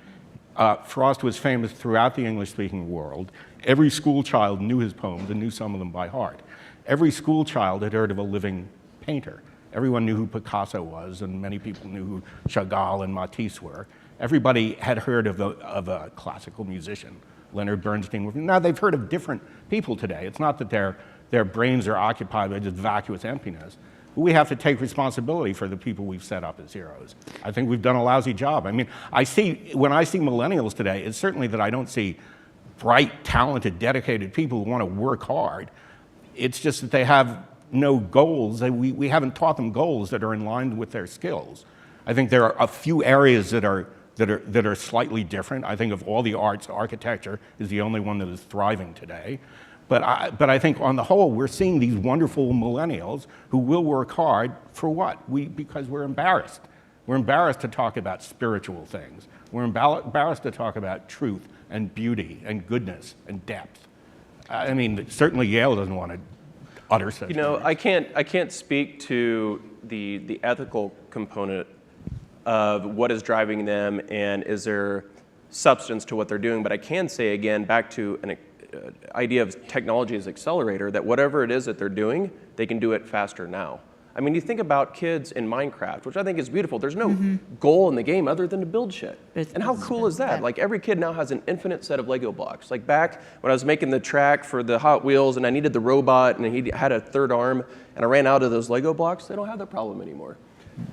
Frost was famous throughout the English-speaking world. Every school child knew his poems and knew some of them by heart. Every school child had heard of a living painter. Everyone knew who Picasso was, and many people knew who Chagall and Matisse were. Everybody had heard of a classical musician, Leonard Bernstein. Now they've heard of different people today. It's not that their brains are occupied by just vacuous emptiness. But we have to take responsibility for the people we've set up as heroes. I think we've done a lousy job. I mean, when I see millennials today, it's certainly that I don't see bright, talented, dedicated people who want to work hard. It's just that they have no goals. We haven't taught them goals that are in line with their skills. I think there are a few areas that are slightly different. I think of all the arts, architecture is the only one that is thriving today. But I think on the whole, we're seeing these wonderful millennials who will work hard for what? Because we're embarrassed. We're embarrassed to talk about spiritual things. We're embarrassed to talk about truth and beauty and goodness and depth. I mean, certainly Yale doesn't want to utter such things. I can't speak to the ethical component of what is driving them and is there substance to what they're doing, but I can say again, back to an idea of technology as accelerator, that whatever it is that they're doing, they can do it faster now. I mean, you think about kids in Minecraft, which I think is beautiful. There's no goal in the game other than to build shit. And how cool is that? Like, every kid now has an infinite set of Lego blocks. Like, back when I was making the track for the Hot Wheels and I needed the robot and he had a third arm and I ran out of those Lego blocks, they don't have that problem anymore.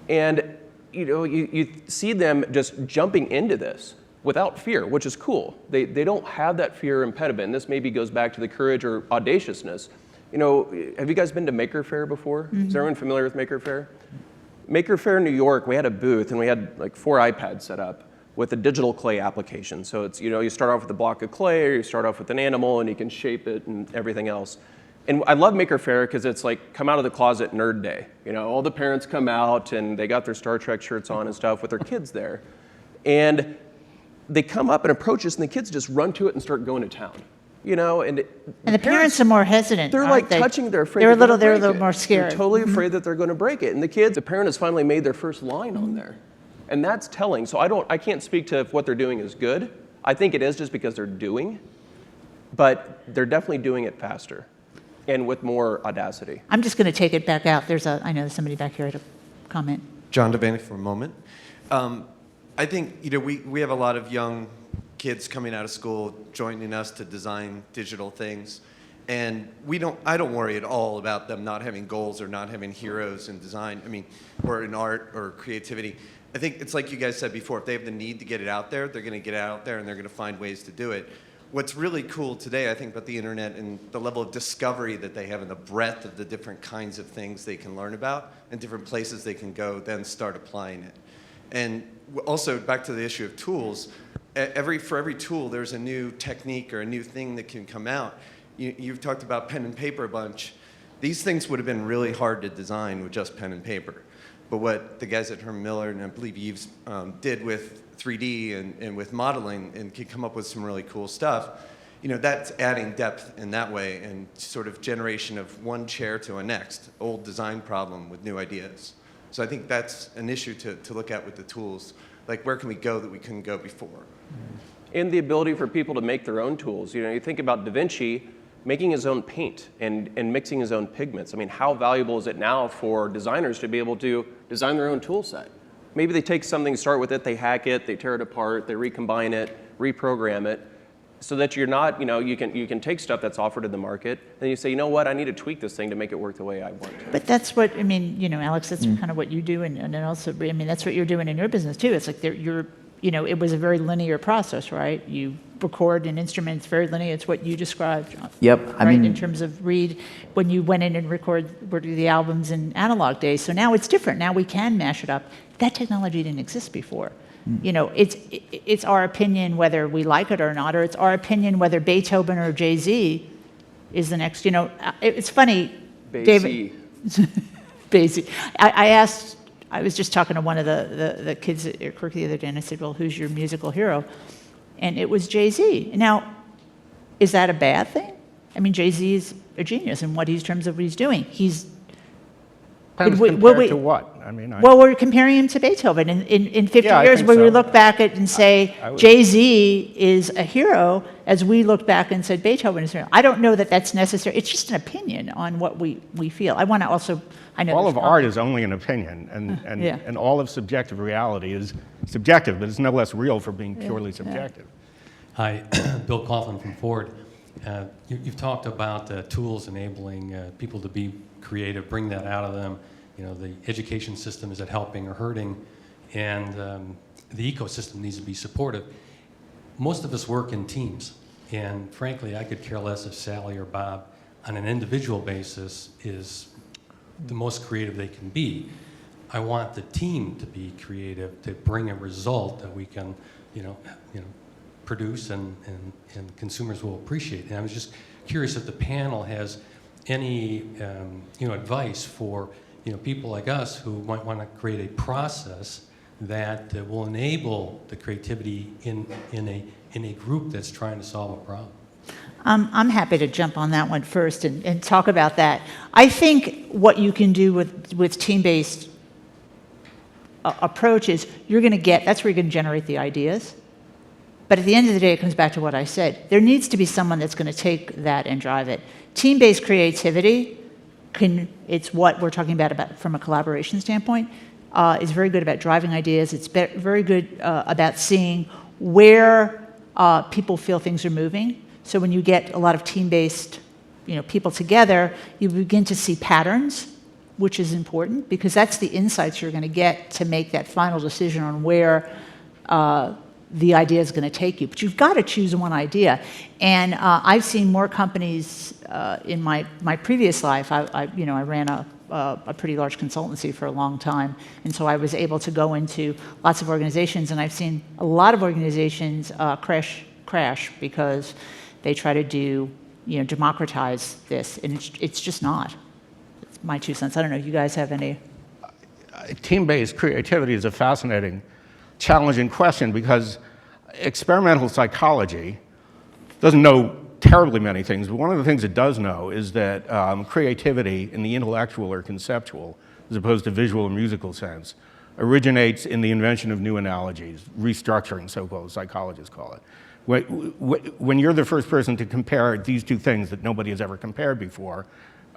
And, you see them just jumping into this without fear, which is cool. They don't have that fear impediment. And this maybe goes back to the courage or audaciousness. Have you guys been to Maker Faire before? Is everyone familiar with Maker Faire? Maker Faire New York, we had a booth and we had like 4 iPads set up with a digital clay application. So it's, you start off with a block of clay or you start off with an animal and you can shape it and everything else. And I love Maker Faire because it's like come out of the closet nerd day. All the parents come out and they got their Star Trek shirts on and stuff with their kids there. And they come up and approach us and the kids just run to it and start going to town. And the parents are more hesitant. They're like touching, they're afraid. They're a little more scared. They're totally afraid that they're going to break it. And the parent has finally made their first line on there. And that's telling. So I can't speak to if what they're doing is good. I think it is just because they're doing, but they're definitely doing it faster and with more audacity. I'm just going to take it back out. I know there's somebody back here to comment. John DeBane for a moment. I think we have a lot of young kids coming out of school joining us to design digital things, and I don't worry at all about them not having goals or not having heroes in design. I mean, or in art or creativity. I think it's like you guys said before. If they have the need to get it out there, they're going to get it out there, and they're going to find ways to do it. What's really cool today, I think, about the internet and the level of discovery that they have and the breadth of the different kinds of things they can learn about and different places they can go, then start applying it. And also, back to the issue of tools, for every tool, there's a new technique or a new thing that can come out. You've talked about pen and paper a bunch. These things would have been really hard to design with just pen and paper. But what the guys at Herman Miller and I believe Yves did with 3D and with modeling and could come up with some really cool stuff, that's adding depth in that way and sort of generation of one chair to a next, old design problem with new ideas. So I think that's an issue to look at with the tools. Like, where can we go that we couldn't go before? And the ability for people to make their own tools. You think about Da Vinci making his own paint and mixing his own pigments. I mean, how valuable is it now for designers to be able to design their own tool set? Maybe they take something, start with it, they hack it, they tear it apart, they recombine it, reprogram it. so that you're not, you can take stuff that's offered in the market, and you say, you know what, I need to tweak this thing to make it work the way I want. But that's what, I mean, Alex, that's kind of what you do, and then also, I mean, that's what you're doing in your business too. It's like it was a very linear process, right? You record an instrument, it's very linear, it's what you described. Yep, Right, I mean, in terms of when you went in and recorded the albums in analog days. So now it's different. Now we can mash it up. That technology didn't exist before. It's our opinion whether we like it or not, or it's our opinion whether Beethoven or Jay-Z is the next, it's funny, David. Basie. I was just talking to one of the kids at Kirk the other day, and I said, well, who's your musical hero? And it was Jay-Z. Now, is that a bad thing? I mean, Jay-Z is a genius in what terms of what he's doing. Depends compared to what? I mean, well, we're comparing him to Beethoven. In 50 Yeah, I years, think when we so. look back at and say Jay-Z is a hero, as we look back and said Beethoven is a hero. I don't know that that's necessary. It's just an opinion on what we feel. I want to also, I know all of there's art is only an opinion, and Yeah. and all of subjective reality is subjective, but it's no less real for being purely subjective. Hi, Bill Coughlin from Ford. You've talked about tools enabling people to be creative, bring that out of them. The education system, is it helping or hurting? And the ecosystem needs to be supportive. Most of us work in teams, and frankly, I could care less if Sally or Bob, on an individual basis, is the most creative they can be. I want the team to be creative, to bring a result that we can, produce and consumers will appreciate. And I was just curious if the panel has any, advice for, people like us who might want to create a process that will enable the creativity in a group that's trying to solve a problem. I'm happy to jump on that one first and talk about that. I think what you can do with team-based approach is that's where you're going to generate the ideas. But at the end of the day, it comes back to what I said. There needs to be someone that's going to take that and drive it. Team-based creativity, it's what we're talking about from a collaboration standpoint, is very good about driving ideas. It's very good about seeing where people feel things are moving. So when you get a lot of team-based people together, you begin to see patterns, which is important, because that's the insights you're going to get to make that final decision on where the idea is going to take you. But you've got to choose one idea. And I've seen more companies in my previous life. I ran a pretty large consultancy for a long time, and so I was able to go into lots of organizations, and I've seen a lot of organizations crash because they try to democratize this, and it's just not. It's my 2 cents. I don't know if you guys have any. Team-based creativity is a fascinating, challenging question because experimental psychology doesn't know terribly many things, but one of the things it does know is that creativity in the intellectual or conceptual, as opposed to visual or musical sense, originates in the invention of new analogies, restructuring, so-called, psychologists call it. When you're the first person to compare these two things that nobody has ever compared before,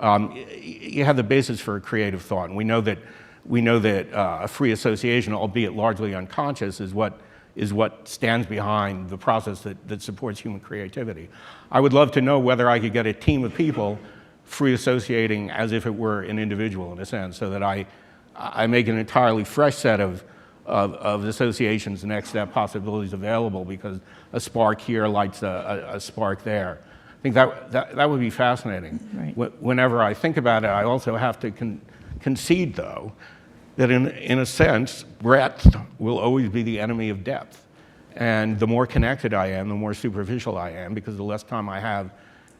you have the basis for a creative thought. And we know that a free association, albeit largely unconscious, is what stands behind the process that supports human creativity. I would love to know whether I could get a team of people free associating as if it were an individual in a sense, so that I make an entirely fresh set of associations, next step possibilities available because a spark here lights a spark there. I think that would be fascinating. Right. Whenever I think about it, I also have to concede, though, that in a sense, breadth will always be the enemy of depth. And the more connected I am, the more superficial I am, because the less time I have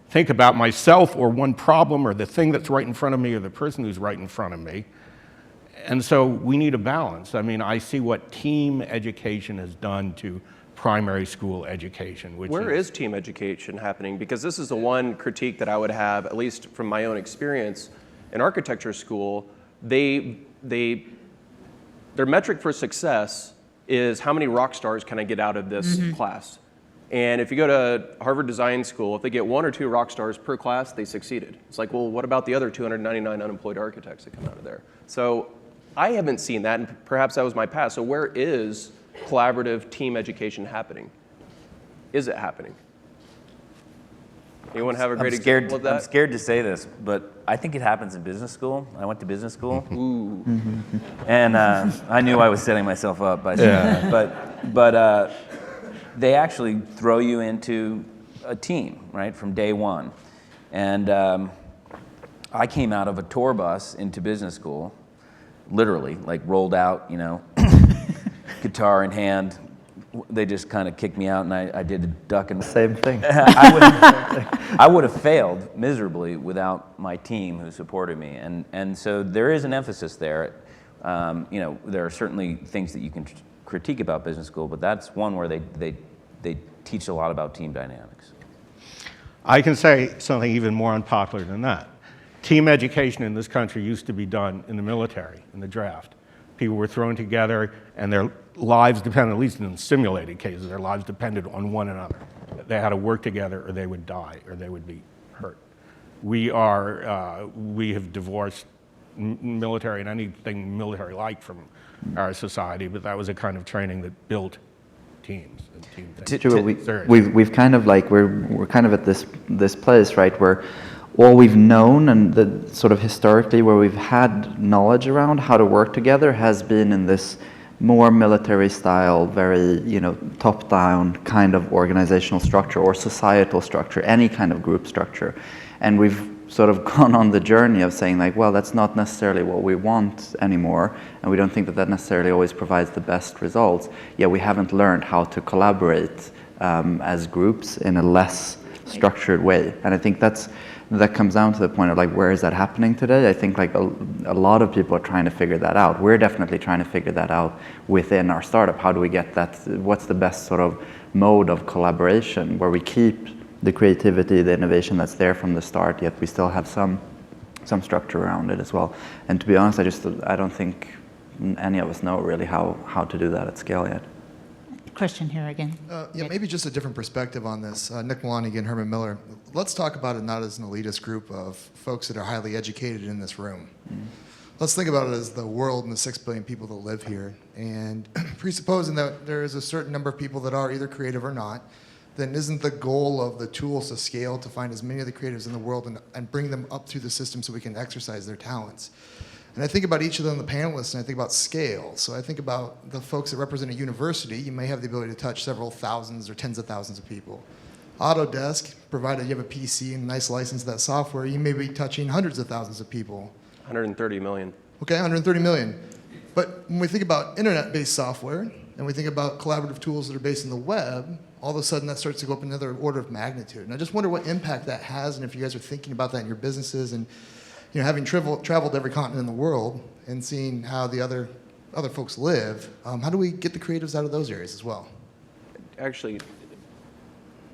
think about myself or one problem or the thing that's right in front of me or the person who's right in front of me. And so we need a balance. I mean, I see what team education has done to primary school education. Where is team education happening? Because this is the one critique that I would have, at least from my own experience in architecture school. Their metric for success is how many rock stars can I get out of this class? And if you go to Harvard Design School, if they get 1 or 2 rock stars per class, they succeeded. It's like, well, what about the other 299 unemployed architects that come out of there? So I haven't seen that, and perhaps that was my past. So where is collaborative team education happening? Is it happening? Anyone have a great I'm scared, example of that? I'm scared to say this, but I think it happens in business school. I went to business school. Ooh. And I knew I was setting myself up by saying that. But they actually throw you into a team, right, from day one. And I came out of a tour bus into business school, literally, like rolled out, you know, guitar in hand. They just kind of kicked me out, and I did a duck and Same thing. I would have failed miserably without my team who supported me, and so there is an emphasis there. You know, there are certainly things that you can critique about business school, but that's one where they teach a lot about team dynamics. I can say something even more unpopular than that. Team education in this country used to be done in the military, in the draft. People were thrown together, and their lives depended, at least in simulated cases, their lives depended on one another. They had to work together, or they would die, or they would be hurt. We have divorced military and anything military-like from our society, but that was a kind of training that built teams and team things. We've kind of like we're kind of at this place, right, where all we've known and the sort of historically where we've had knowledge around how to work together has been in this more military style, very, you know, top-down kind of organizational structure or societal structure, any kind of group structure. And we've sort of gone on the journey of saying like, well, that's not necessarily what we want anymore, and we don't think that that necessarily always provides the best results. Yet we haven't learned how to collaborate as groups in a less structured way. And I think that comes down to the point of like, where is that happening today? I think like a lot of people are trying to figure that out. We're definitely trying to figure that out within our startup. How do we get that? What's the best sort of mode of collaboration where we keep the creativity, the innovation that's there from the start, yet we still have some structure around it as well. And to be honest, I don't think any of us know really how to do that at scale yet. Question here again. Yeah, maybe just a different perspective on this. Nick Milani again, Herman Miller. Let's talk about it not as an elitist group of folks that are highly educated in this room. Let's think about it as the world and the 6 billion people that live here. And presupposing that there is a certain number of people that are either creative or not, then isn't the goal of the tools to scale to find as many of the creatives in the world and bring them up through the system so we can exercise their talents? And I think about each of them, the panelists, and I think about scale. So I think about the folks that represent a university. You may have the ability to touch several thousands or tens of thousands of people. Autodesk, provided you have a PC and a nice license to that software, you may be touching hundreds of thousands of people. 130 million. Okay, 130 million. But when we think about internet-based software, and we think about collaborative tools that are based in the web, all of a sudden that starts to go up another order of magnitude. And I just wonder what impact that has, and if you guys are thinking about that in your businesses, and you know, having traveled every continent in the world and seeing how the other folks live, how do we get the creatives out of those areas as well? Actually,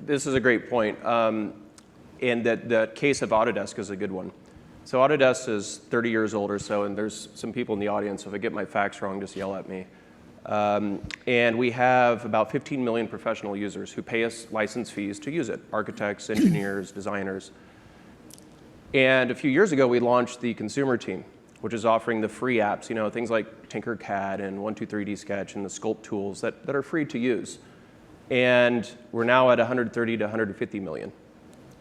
this is a great point. And that the case of Autodesk is a good one. So Autodesk is 30 years old or so, and there's some people in the audience. If I get my facts wrong, just yell at me. And we have about 15 million professional users who pay us license fees to use it, architects, engineers, designers. And a few years ago, we launched the consumer team, which is offering the free apps, you know, things like Tinkercad and 123D Sketch and the Sculpt tools that are free to use. And we're now at 130 to 150 million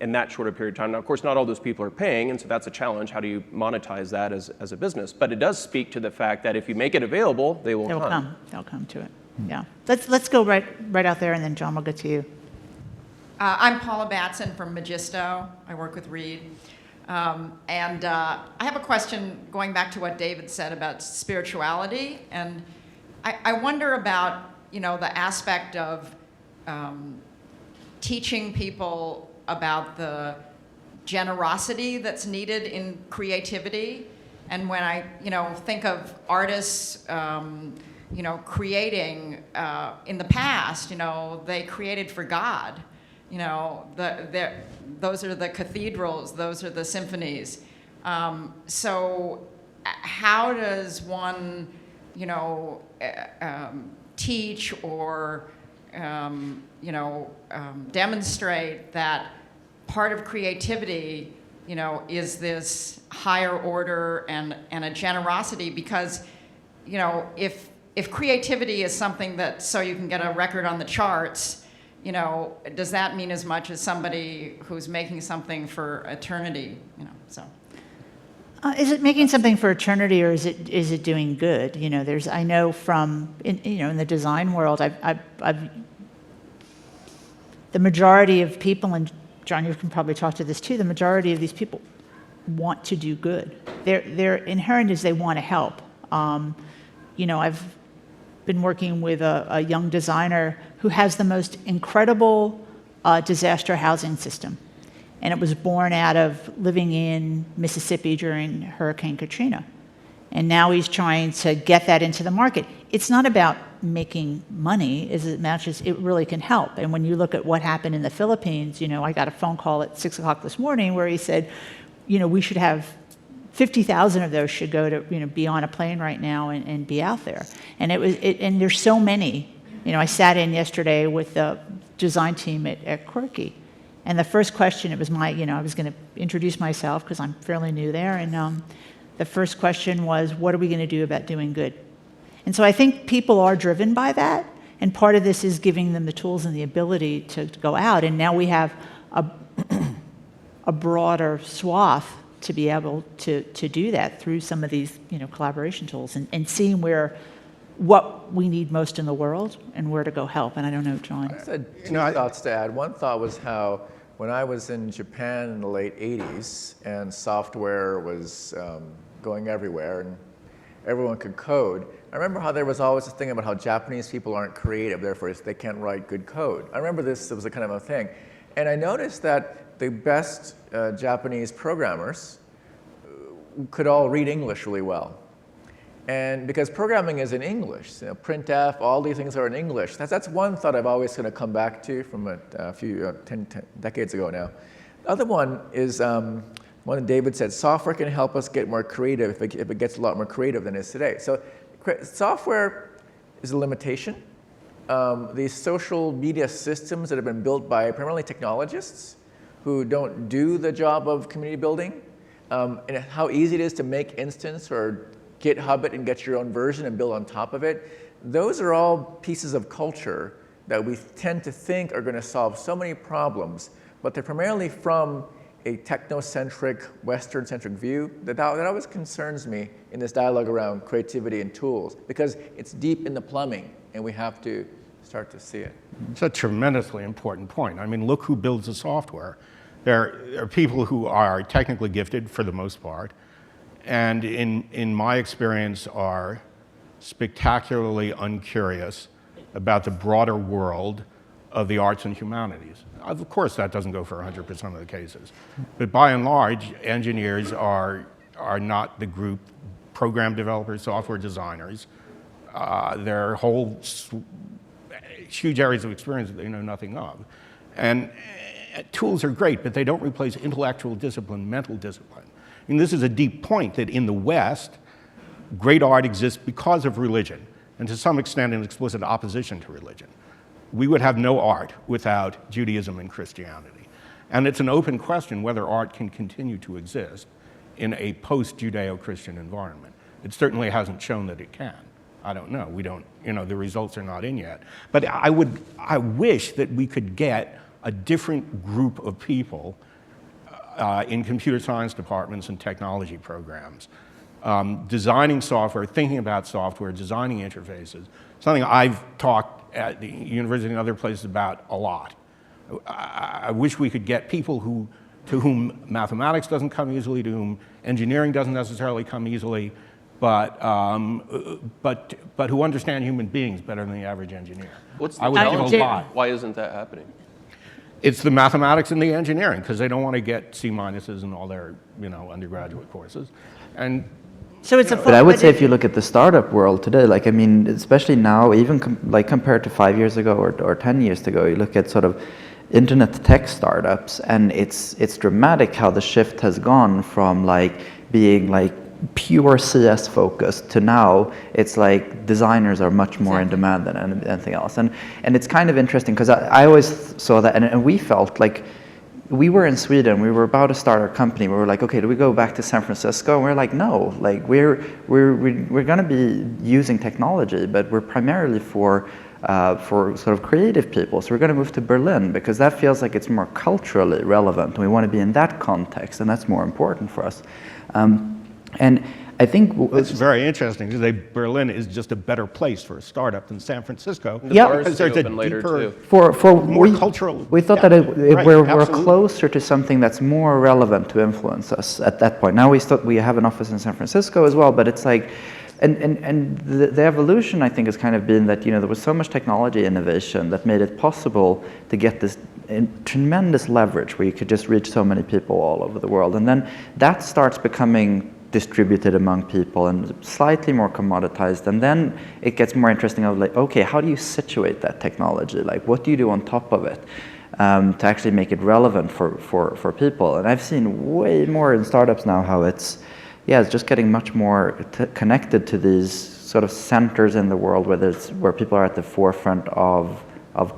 in that short a period of time. Now, of course, not all those people are paying, and so that's a challenge. How do you monetize that as a business? But it does speak to the fact that if you make it available, they will come. They'll come to it. Yeah. Let's go right out there, and then John will get to you. I'm Paula Batson from Magisto. I work with Reed. And I have a question going back to what David said about spirituality. And I wonder about, you know, the aspect of teaching people about the generosity that's needed in creativity. And when I, you know, think of artists, you know, creating in the past, you know, they created for God. You know, those are the cathedrals, those are the symphonies. So how does one, you know, teach or, you know, demonstrate that part of creativity, you know, is this higher order and a generosity? Because, you know, if creativity is something that so you can get a record on the charts, you know, does that mean as much as somebody who's making something for eternity? You know, so. Is it making something for eternity, or is it doing good? You know, I know from in the design world, the majority of people, and John, you can probably talk to this too. The majority of these people want to do good. Their inherent is they want to help. You know, I've been working with a young designer who has the most incredible disaster housing system. And it was born out of living in Mississippi during Hurricane Katrina. And now he's trying to get that into the market. It's not about making money as much as it really can help. And when you look at what happened in the Philippines, you know, I got a phone call at 6 o'clock this morning where he said, you know, we should have 50,000 of those should go to, you know, be on a plane right now and be out there. And and there's so many. You know, I sat in yesterday with the design team at Quirky. And the first question, it was I was going to introduce myself because I'm fairly new there. And the first question was, what are we going to do about doing good? And so I think people are driven by that. And part of this is giving them the tools and the ability to go out. And now we have a broader swath to be able to do that through some of these, you know, collaboration tools and seeing what we need most in the world and where to go help. And I don't know, John. I had two thoughts to add. One thought was how when I was in Japan in the late 80s and software was going everywhere and everyone could code, I remember how there was always a thing about how Japanese people aren't creative, therefore they can't write good code. I remember this was a kind of a thing. And I noticed that the best Japanese programmers could all read English really well. And because programming is in English, you know, printf, all these things are in English. That's one thought I've always kind of come back to from a few 10 decades ago now. The other one is one that David said, software can help us get more creative if it gets a lot more creative than it is today. So software is a limitation. These social media systems that have been built by primarily technologists who don't do the job of community building, and how easy it is to make instance or GitHub it and get your own version and build on top of it. Those are all pieces of culture that we tend to think are going to solve so many problems, but they're primarily from a technocentric, Western-centric view. That always concerns me in this dialogue around creativity and tools, because it's deep in the plumbing, and we have to start to see it. It's a tremendously important point. I mean, look who builds the software. There are people who are technically gifted for the most part, and in my experience are spectacularly uncurious about the broader world of the arts and humanities. Of course, that doesn't go for 100% of the cases. But by and large, engineers are not the group, program developers, software designers. There are whole huge areas of experience that they know nothing of. And tools are great, but they don't replace intellectual discipline, mental discipline. I mean, this is a deep point that in the West, great art exists because of religion, and to some extent an explicit opposition to religion. We would have no art without Judaism and Christianity. And it's an open question whether art can continue to exist in a post-Judeo-Christian environment. It certainly hasn't shown that it can. I don't know. We don't, you know, the results are not in yet. But I wish that we could get a different group of people in computer science departments and technology programs, designing software, thinking about software, designing interfaces, something I've talked at the university and other places about a lot. I wish we could get people to whom mathematics doesn't come easily, to whom engineering doesn't necessarily come easily, but who understand human beings better than the average engineer. What's the challenge? Why isn't that happening? It's the mathematics and the engineering, because they don't want to get C minuses in all their, you know, undergraduate courses. And so it's but I would say if you look at the startup world today, like, I mean, especially now, even compared to 5 years ago or 10 years ago, you look at sort of internet tech startups, and it's dramatic how the shift has gone from like being like pure CS focused to now it's like designers are much more in demand than anything else. And it's kind of interesting because I always saw that, and we felt like we were in Sweden, we were about to start our company. We were like, okay, do we go back to San Francisco? And we're like, no, like we're going to be using technology, but we're primarily for sort of creative people. So we're going to move to Berlin because that feels like it's more culturally relevant. We want to be in that context, and that's more important for us. And I think it's very interesting because Berlin is just a better place for a startup than San Francisco. The bars stay open later too. For cultural. We thought that we're closer to something that's more relevant to influence us at that point. Now we have an office in San Francisco as well, but it's like, and the evolution I think has kind of been that there was so much technology innovation that made it possible to get this tremendous leverage where you could just reach so many people all over the world, and then that starts becoming distributed among people and slightly more commoditized, and then it gets more interesting of like, okay, how do you situate that technology? Like, what do you do on top of it to actually make it relevant for people? And I've seen way more in startups now how it's just getting much more connected to these sort of centers in the world where people are at the forefront of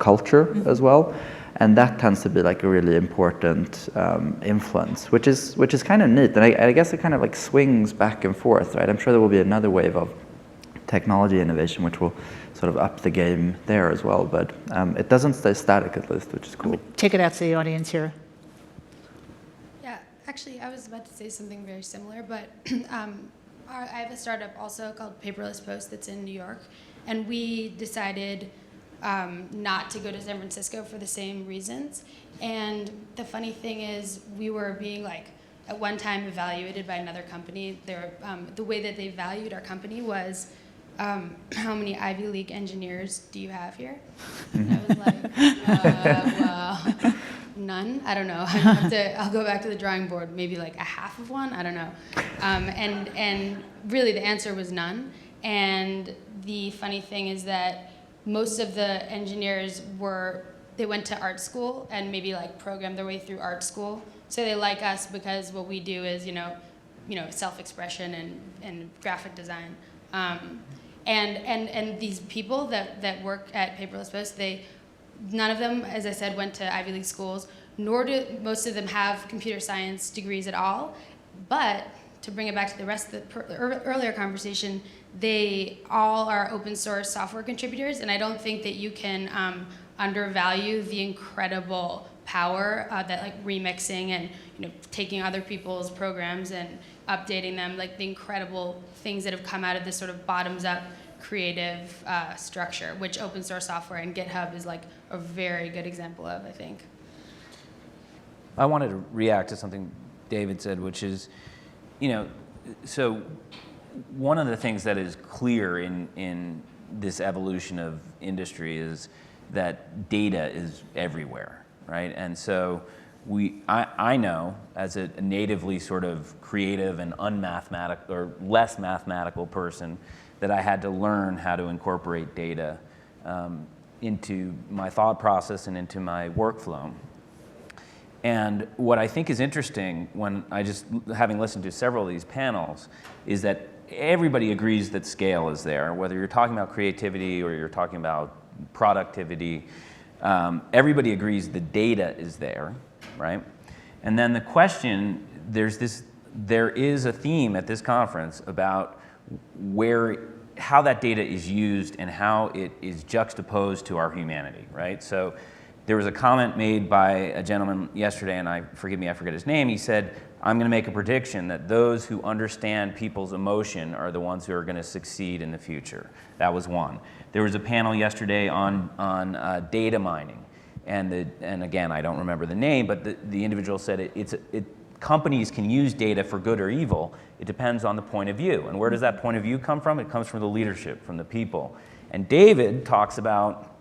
culture as well. And that tends to be like a really important influence, which is kind of neat. And I guess it kind of like swings back and forth, right? I'm sure there will be another wave of technology innovation which will sort of up the game there as well. But it doesn't stay static at least, which is cool. Take it out to the audience here. Yeah, actually, I was about to say something very similar, but I have a startup also called Paperless Post that's in New York, and we decided not to go to San Francisco for the same reasons. And the funny thing is, we were being like at one time evaluated by another company. The way that they valued our company was, how many Ivy League engineers do you have here? And I was like, well, none. I don't know. I'll go back to the drawing board. Maybe like a half of one. I don't know. And really, the answer was none. And the funny thing is that most of the engineers they went to art school and maybe like programmed their way through art school. So they like us because what we do is, self-expression and graphic design. And these people that work at Paperless Post, none of them, as I said, went to Ivy League schools, nor do most of them have computer science degrees at all. But to bring it back to the rest of the earlier conversation, they all are open source software contributors, and I don't think that you can undervalue the incredible power that like remixing and taking other people's programs and updating them, like the incredible things that have come out of this sort of bottoms up creative structure, which open source software and GitHub is like a very good example of, I think. I wanted to react to something David said, which is, so one of the things that is clear in this evolution of industry is that data is everywhere, right? And so I know as a natively sort of creative and unmathematical or less mathematical person that I had to learn how to incorporate data into my thought process and into my workflow. And what I think is interesting when having listened to several of these panels is that everybody agrees that scale is there, whether you're talking about creativity or you're talking about productivity, everybody agrees the data is there, right? And then the question, there is a theme at this conference about how that data is used and how it is juxtaposed to our humanity, right? So there was a comment made by a gentleman yesterday, and forgive me, I forget his name. He said, I'm going to make a prediction that those who understand people's emotion are the ones who are going to succeed in the future. That was one. There was a panel yesterday on data mining, and again, I don't remember the name, but the individual said companies can use data for good or evil. It depends on the point of view. And where does that point of view come from? It comes from the leadership, from the people. And David talks about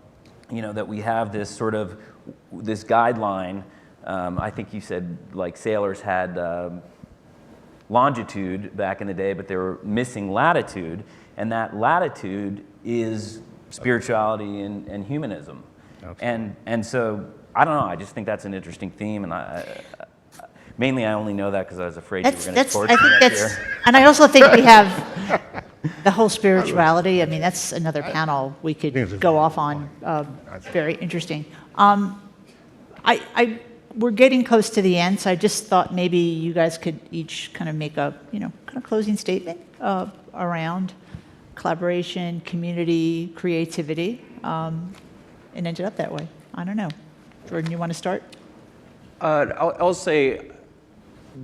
that we have this sort of this guideline. I think you said like sailors had longitude back in the day, but they were missing latitude, and that latitude is spirituality and humanism. And so I don't know. I just think that's an interesting theme, and mainly I only know that because I was afraid you were going to torture me up here. And I also think we have the whole spirituality. I mean, that's another panel we could go off on. Very interesting. I we're getting close to the end, so I just thought maybe you guys could each kind of make a, kind of closing statement around collaboration, community, creativity, and end it up that way. I don't know. Jordan, you want to start? I'll say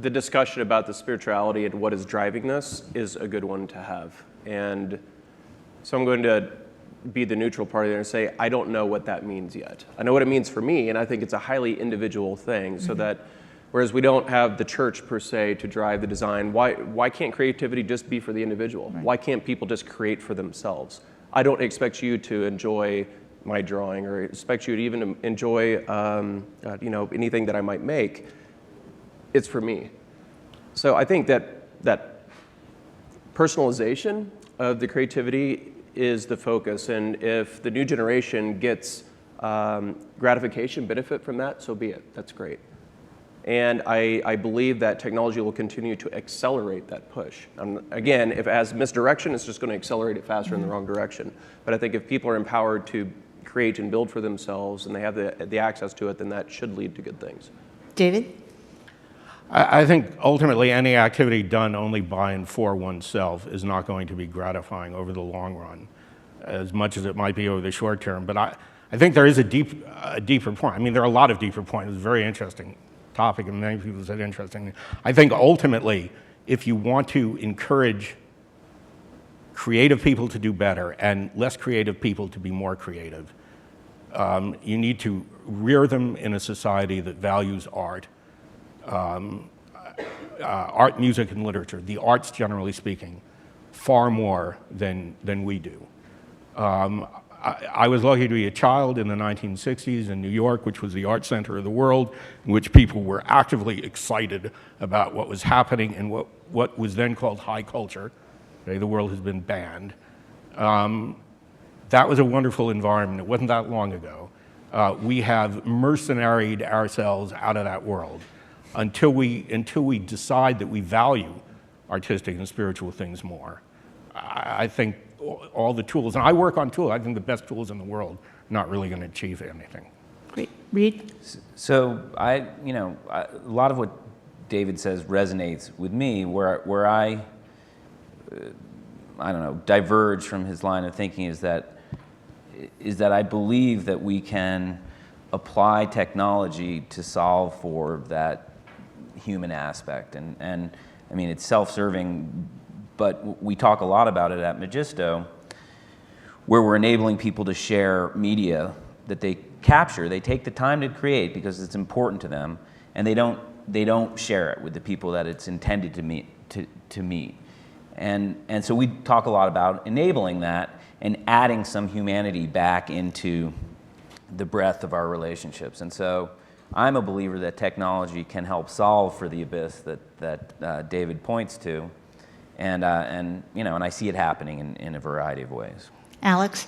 the discussion about the spirituality and what is driving this is a good one to have. And so I'm going to be the neutral party there and say, I don't know what that means yet. I know what it means for me, and I think it's a highly individual thing, so that whereas we don't have the church per se to drive the design, why can't creativity just be for the individual? Right. Why can't people just create for themselves? I don't expect you to enjoy my drawing or expect you to even enjoy anything that I might make. It's for me. So I think that personalization of the creativity is the focus, and if the new generation gets gratification, benefit from that, so be it. That's great. And I believe that technology will continue to accelerate that push. Again, if it has misdirection, it's just going to accelerate it faster in the wrong direction. But I think if people are empowered to create and build for themselves and they have the access to it, then that should lead to good things. David? I think ultimately any activity done only by and for oneself is not going to be gratifying over the long run, as much as it might be over the short term. But I think there is a deeper point. I mean, there are a lot of deeper points. It's a very interesting topic, and many people said interesting. I think ultimately, if you want to encourage creative people to do better and less creative people to be more creative, you need to rear them in a society that values art. Art, music, and literature, the arts generally speaking, far more than we do. I was lucky to be a child in the 1960s in New York, which was the art center of the world, in which people were actively excited about what was happening in what was then called high culture. Okay, the world has been banned. That was a wonderful environment. It wasn't that long ago. We have mercenaried ourselves out of that world until we decide that we value artistic and spiritual things more. I think all the tools, and I work on tools, I think the best tools in the world are not really going to achieve anything. Great. Reed? So a lot of what David says resonates with me, where I don't know, diverge from his line of thinking is that I believe that we can apply technology to solve for that human aspect. And I mean, it's self-serving, but we talk a lot about it at Magisto, where we're enabling people to share media that they capture. They take the time to create because it's important to them, and they don't share it with the people that it's intended to meet. And so we talk a lot about enabling that and adding some humanity back into the breadth of our relationships. And so I'm a believer that technology can help solve for the abyss that David points to, and I see it happening in a variety of ways. Alex?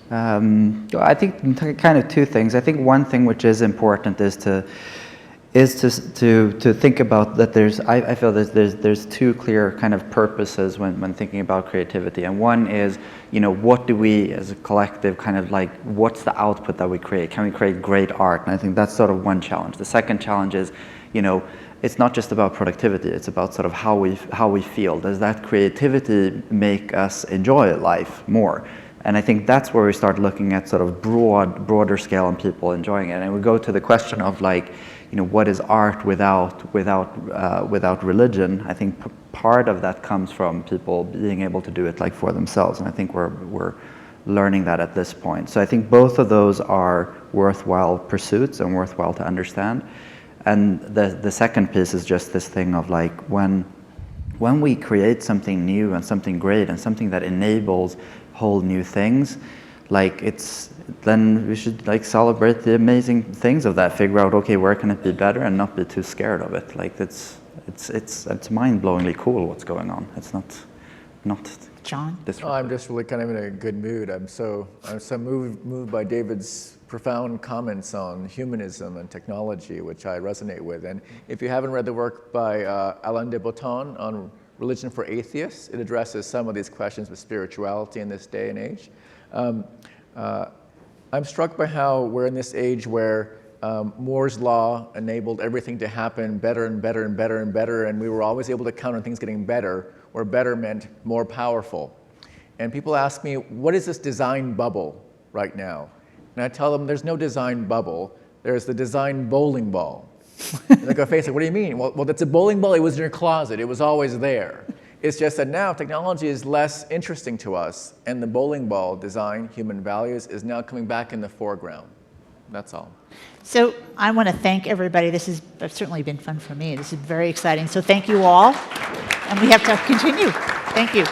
I think kind of two things. I think one thing which is important is to think about that I feel that there's two clear kind of purposes when thinking about creativity. And one is, what do we as a collective kind of like, what's the output that we create? Can we create great art? And I think that's sort of one challenge. The second challenge is, it's not just about productivity, it's about sort of how we feel. Does that creativity make us enjoy life more? And I think that's where we start looking at sort of broader scale and people enjoying it. And we go to the question of like, what is art without religion? I think part of that comes from people being able to do it like for themselves, and I think we're learning that at this point. So I think both of those are worthwhile pursuits and worthwhile to understand. And the second piece is just this thing of like when we create something new and something great and something that enables whole new things, then we should like celebrate the amazing things of that. Figure out, okay, where can it be better, and not be too scared of it. Like it's mind-blowingly cool what's going on. It's not John? I'm just really kind of in a good mood. I'm so moved by David's profound comments on humanism and technology, which I resonate with. And if you haven't read the work by Alain de Botton on Religion for Atheists, it addresses some of these questions with spirituality in this day and age. I'm struck by how we're in this age where Moore's law enabled everything to happen better and better and better and better, and we were always able to count on things getting better, where better meant more powerful. And people ask me, what is this design bubble right now? And I tell them there's no design bubble, there's the design bowling ball. And they go, face it, what do you mean? Well, that's a bowling ball, it was in your closet, it was always there. It's just that now technology is less interesting to us, and the bowling ball design, human values, is now coming back in the foreground. That's all. So I want to thank everybody. This has certainly been fun for me. This is very exciting. So thank you all. And we have to continue. Thank you.